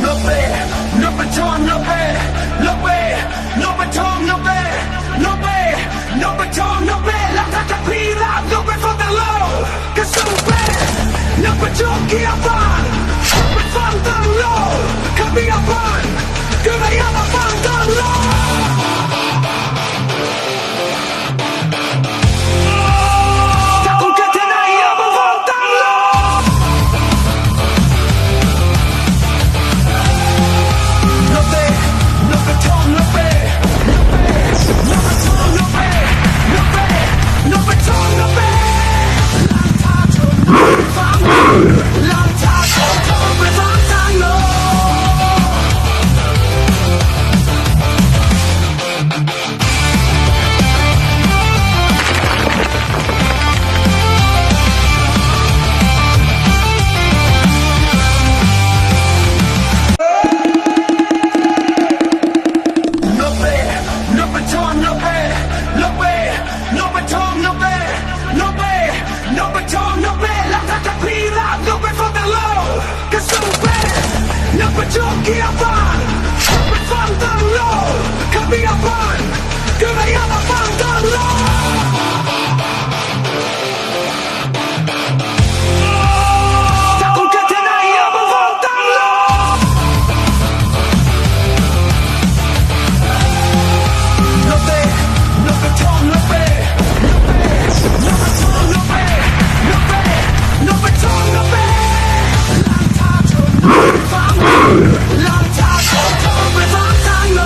No pe, no petón, no pe, no pe, no petón, no pe, no pe, no petón, no pe. No pe for the low, que sube, no pe jockey a fan, no pe fan the low, que me a fan, que me a fan the low. Ta con que te na ya me fan the low. No pe, no pe tom, no pe, no pe, no pe tom, no pe, no pe, no pe tom, no pe. หลังจากโดนทองไปฟังทางโลNo pe, no petón, no pe, no pe, no petón, no pe, no pe, no petón, no pe. No pe for the low, que sube, no pe jockey a fan, no pe fan the low, que me a fan, que me a fan the low. Ta con que te na ya me fan the low. No pe, no petón, no pe, no pe, no petón, no pe, no pe, no petón, no pe. หลังจากโดนทองไปฟังทางโล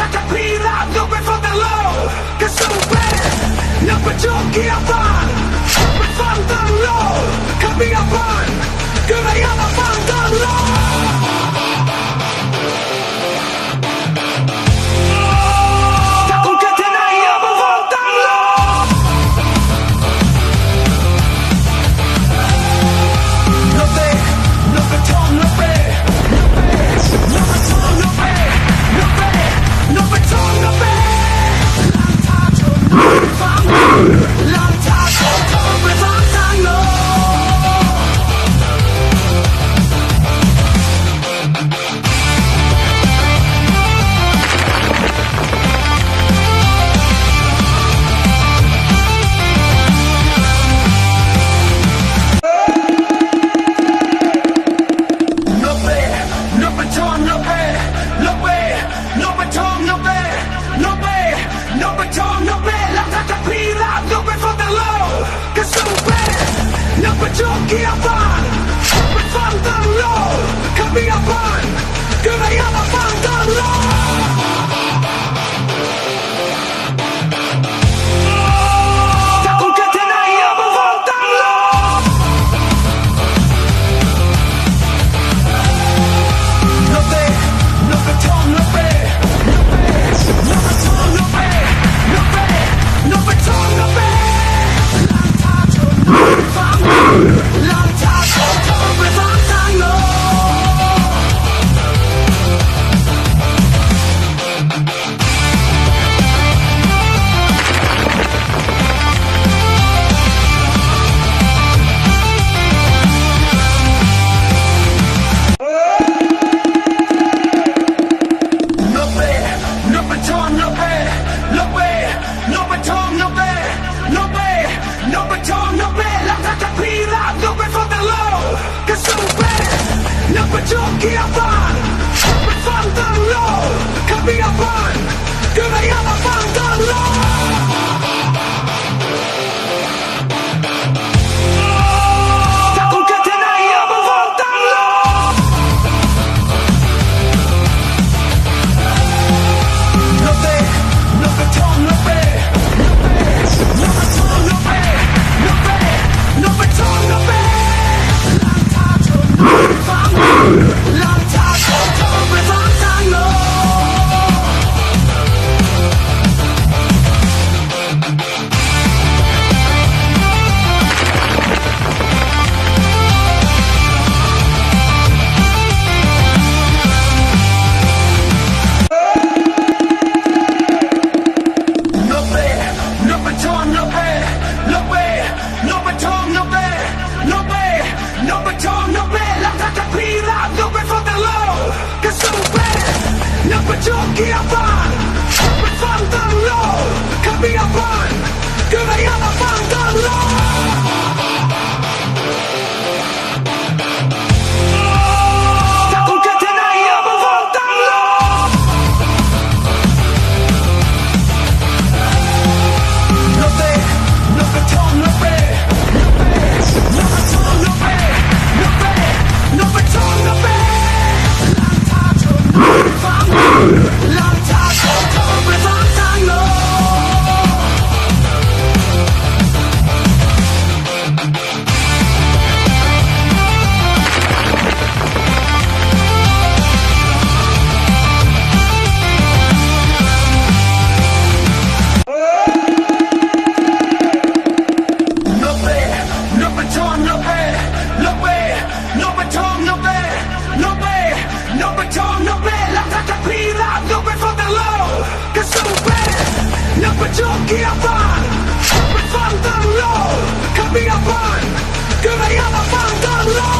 capire dove fratello che super non per giochi a fan per fantallo cammina fan che vai alla fantallo giochi a fan per fantallo cammina fan che vai alla fantallo giochi a fan per fantallo cammina fan che vai alla fantallo giochi a fan per fantallo cammina fan che vai alla fantallo giochi a fan per fantallo cammina fan che vai alla fantallo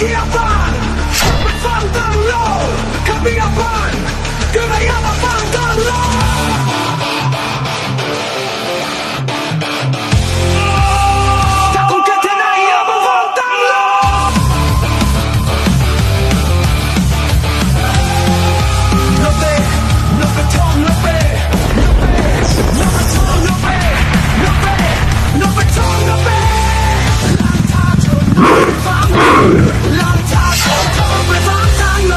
กียร์ฟังไปฟังตั้งโลขับเบียร์ฟังก็ไม่อยากมาฟังตั้งโลถ้าคุณแค่ที่ไหนอยากมาฟังตั้งโลโนเต้โนกระทงโนเป้โนกระทงโนเป้โนเป้โนกระทงโนเป้ลองทางของเธอไปฟังทางโล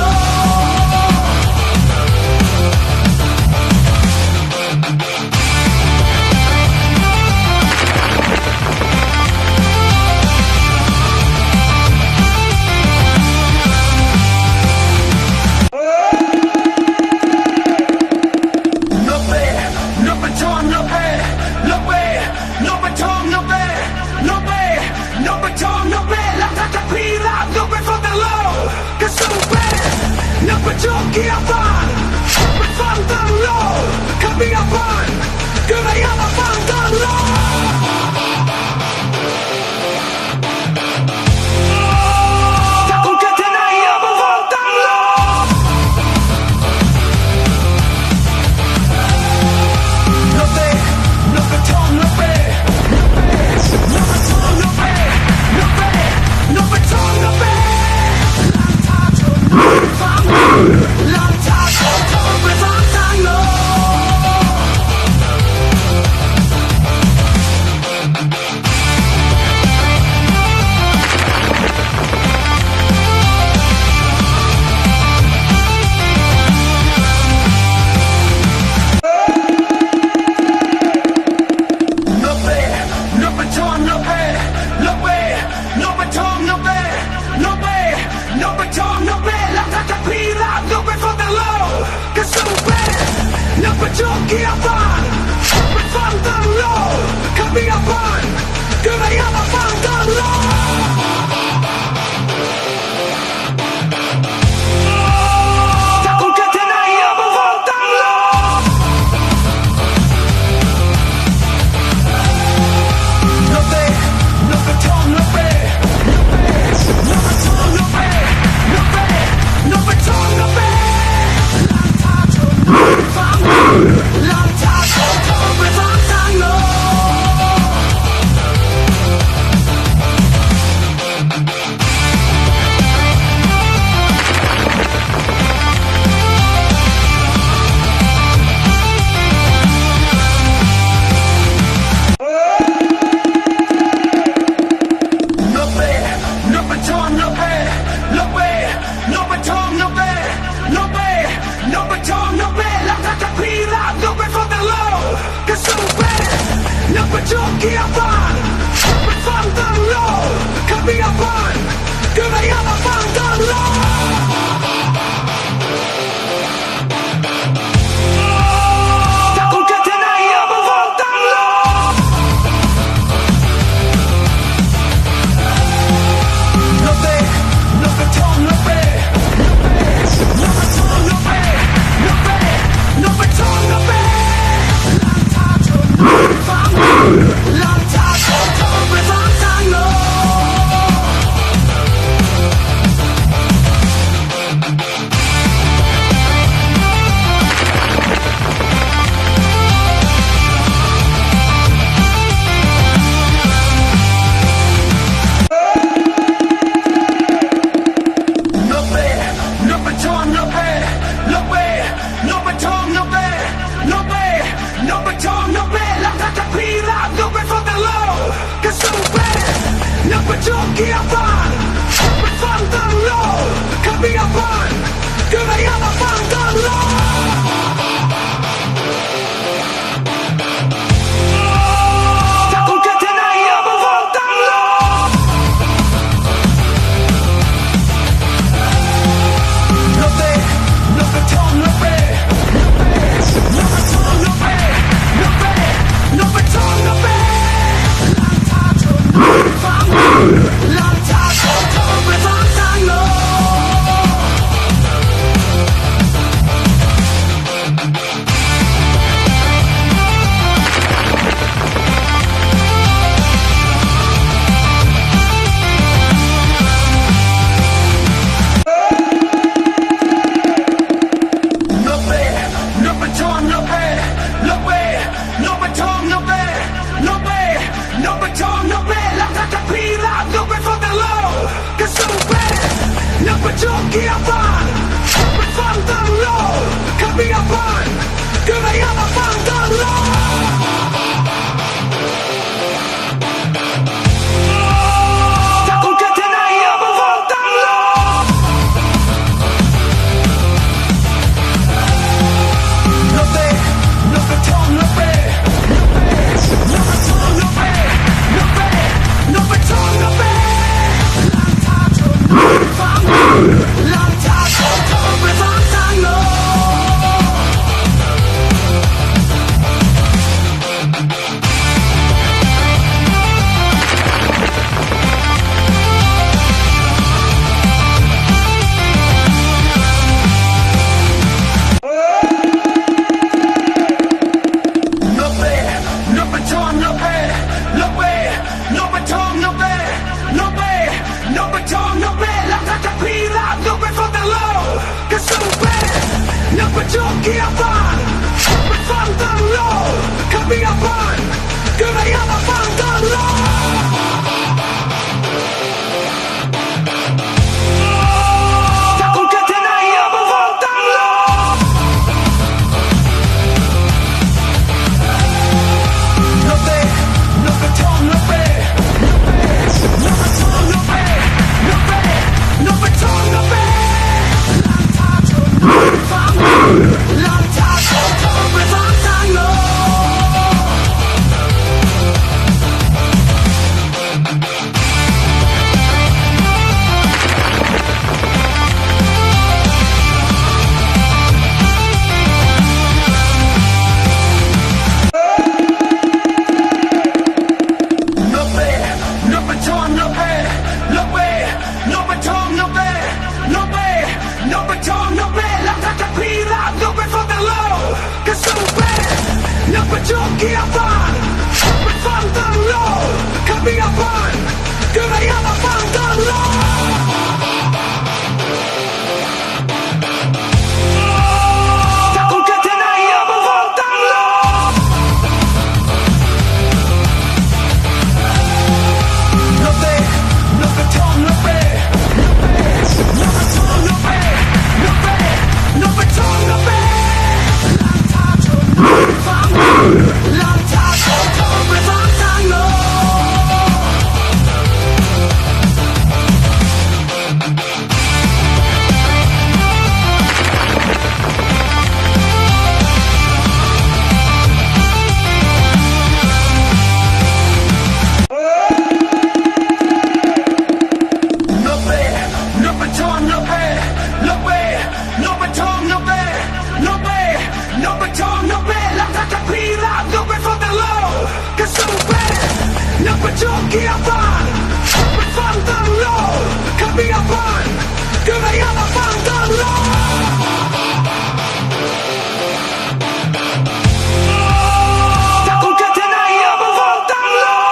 Jockey up on, we found the low. Coming up on, gonna have a found the low. Taco que te na have a found the low. No te, no te tom, no pe, no te tom, no pe, no pe, no te tom, no pe. Long time, we found time low. No way, no baton, no way, no way, no baton, no way, no way, no baton, no way. La caterpillar, no way for the low. 'Cause so bad, no baton, get up on. We found the low, coming up on. Gonna have a found the low. Long time, we found time low. No way, no baton, no way, no way, no baton, no way, no way, no baton, no way. La caterpillar, no way for the low. 'Cause so bad, no baton, get up on. We found the low, coming up on. Gonna have a found the low. Long time, we found time low. No way, no baton, no way, no way, no baton, no way, no way, no baton, no way. La caterpillar, no way for the low. 'Cause so bad, no baton, get up on. We found the low, coming up on. Gonna have a found the low. Taco que te na have a found the low. No te, no baton, no way, no baton, no way, no way, no baton, no way. Long time, we found time low. jockey a fan Fan tan low Kami a fan Kaya na fan tan low Takong katanay abang fan tan low No pe, no petong, no pe No petong, no pe No pe, no petong, no pe Lang ta cho thong với vang tan lô No pe, no petong, no pe No pe, no petong, no pe No pe, no petong, no pe Lang ta cho pila, no pe for the low Cause so bad, no pe jockey a fan Fan tan low Kami a fan Kaya na fan tan low Takong katanay abang fan tan low No pe, no petong, no pe No petong, no pe No pe, no petong, no pe Lang ta cho fan Lang ta cho thong với vang tan lô No pe, no petong, no pe No pe, no petong, no pe No pe, no petong, no pe Lang ta cho pila, no pe for the low Cause so bad, no pe jockey a fan Fan tan low Kami a fan Kaya na fan tan low Takong katanay abang fan tan low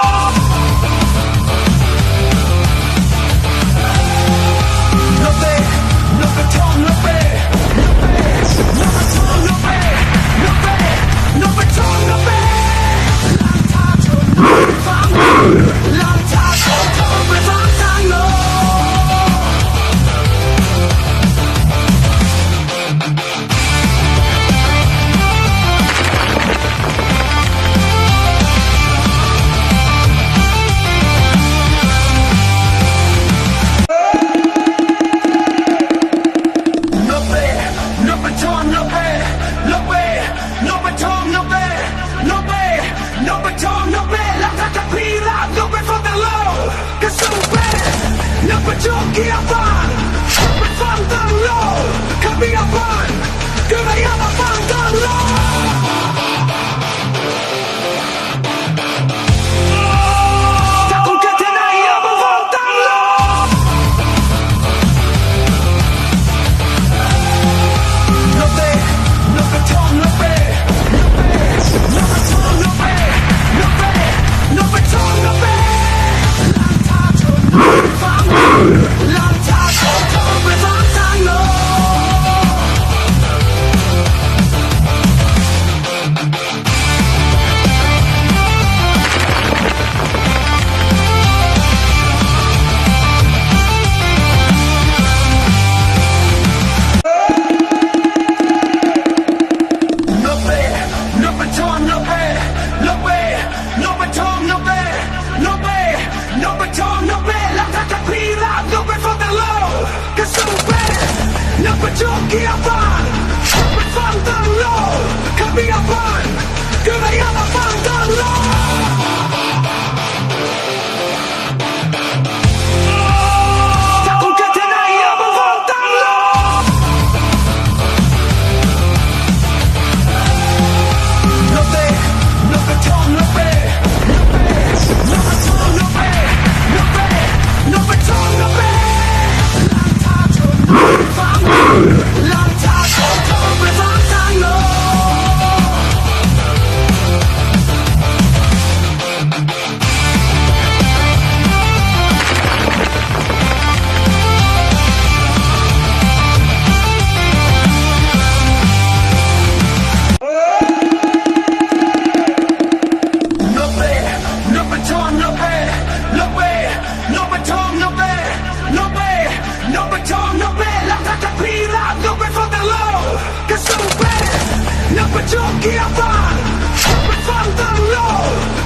No pe, no petong, no pe No petong, no pe No pe, no petong, no pe Lang ta cho fan Lang ta cho thong với vang tan lô No pe, no petong, no pe No pe, no petong, no pe No pe, no petong, no pe Lang ta cho pila, no pe for the low Cause so bad, no pe jockey a fan Fan tan low Kami a fan Kaya na fan tan low Takong katanay abang fan tan low No pe, no petong, no pe No petong, no pe No pe, no petong, no pe Lang ta cho fan Lang ta cho thong với vang tan lô No pe, no petong, no pe No pe, no petong, no pe No pe, no petong, no pe Lang ta cho pila, no pe for the low Cause so bad, no pe jockey a fan Fan tan low Kami a fan Kaya na fan tan low Takong katanay abang fan tan low No pe, no petong, no pe No petong, no pe No pe, no petong, no pe Lang ta cho fan Lang ta cho thong với vang tan lô จุกเกียร์ฟังไปฟังตั้งโล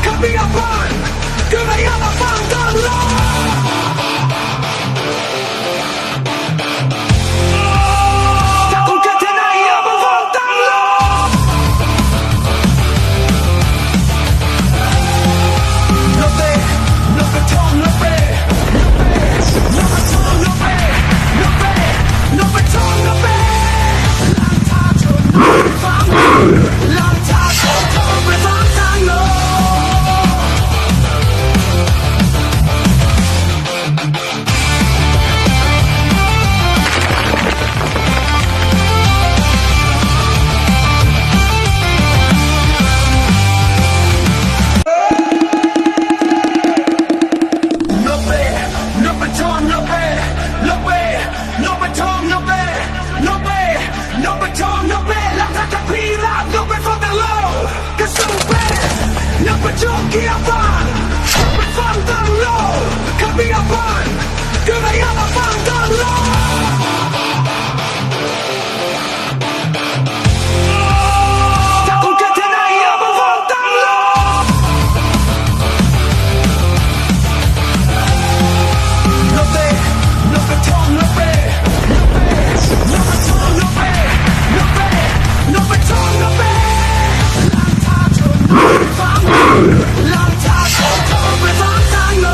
ขับมีอาบันก็ไม่อยากมาฟังตั้งโลถ้าคุณเกิดที่ไหนอย่ามาฟังตั้งโลโนเต้โนเปทองโนเป้โนเปทองโนเป้โนเป้โนเปทองโนเป้ลังท้าชนทองไปฟังตั้งโลเกียร์ฟังไปฟังตั้งโลขับมีอาบันก็ไม่อยากมาฟังตั้งโลถ้าคุณเกิดที่ไหนอย่ามาฟังตั้งโลโนเต้โนเปทองโนเป้โนเปทองโนเป้โนเป้โนเปทองโนเป้ลังท้าชนฟังลังท้าชนทองไปฟังตั้งโล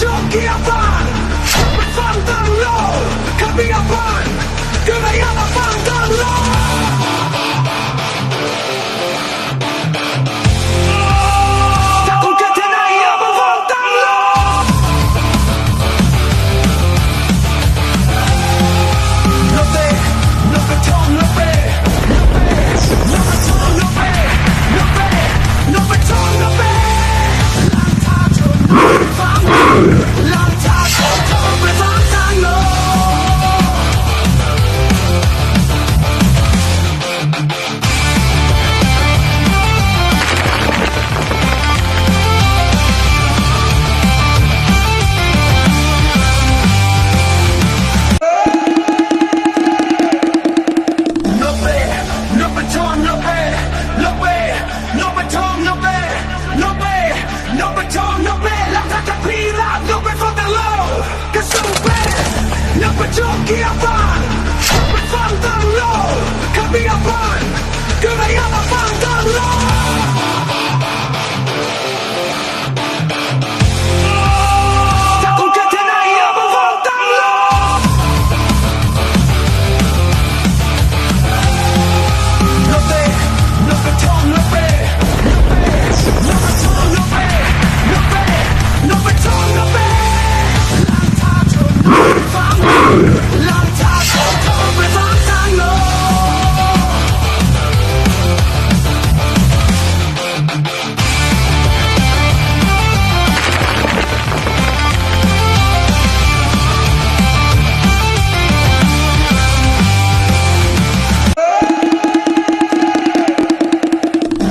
จุกเกียร์ฟังไปฟังตั้งโลขับมีอาบันก็ไม่อยากมาฟังตั้งโลถ้าคุณเกิดที่ไหนอย่ามาฟังตั้งโลโนเต้โนเปทองโนเป้โนเปทองโนเป้โนเป้โนเปทองโนเป้ลังท้าชนฟังลังท้าชนทองไปฟังตั้งโลโนเป้โนเปทองโนเป้โนเป้โนเปทองโนเป้โนเป้โนเปทองโนเป้ลังท้าชนพีราโนเป้ฟังตั้งโลก็สู้เป้โนเปจุกเกียร์ฟังไปฟังตั้งโลขับมีอาบันก็ไม่อยากมาฟังตั้งโลถ้าคุณเกิดที่ไหนอย่ามาฟังตั้งโลโนเต้โนเปทองโนเป้โนเปทองโนเป้โนเป้โนเปทองโนเป้ลังท้าชนฟังลังท้าชนทองไปฟังตั้งโล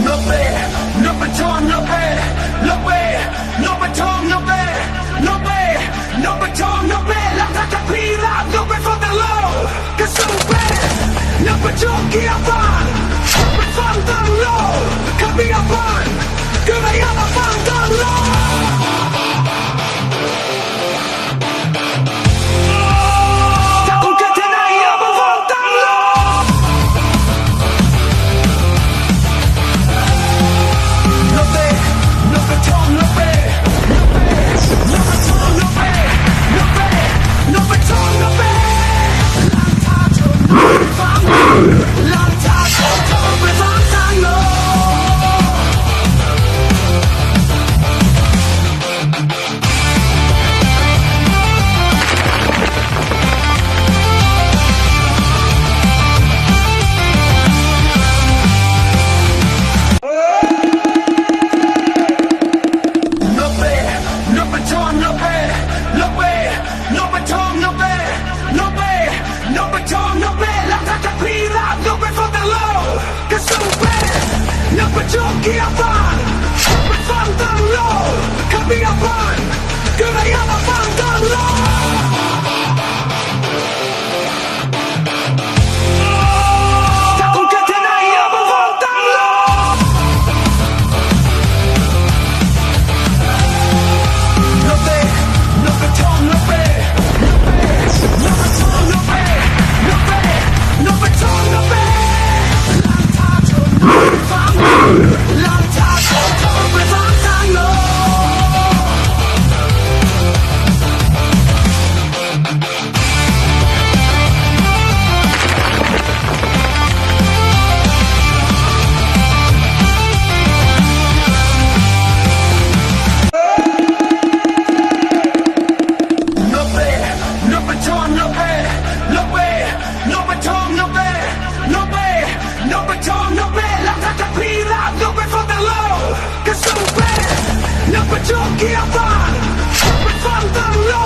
โนเป้โนเปทองโนเป้โนเป้โนเปทองโนเป้โนเป้โนเปทองโนเป้ลังท้าชนพีราโนเป้ฟังตั้งโลก็สู้เป้โนเปจุกเกียร์ฟังไปฟังตั้งโลขับมีอาบันก็ไม่อยากมาฟังตั้งโลถ้าคุณเกิดที่ไหนอย่ามาฟังตั้งโลโนเต้โนเปทองโนเป้โนเปทองโนเป้โนเป้โนเปทองโนเป้ลังท้าชนฟังลังท้าชนทองไปฟังตั้งโล baton, no be la catapila, no be for the low. Cause no be, no baton, give on, no be for the low.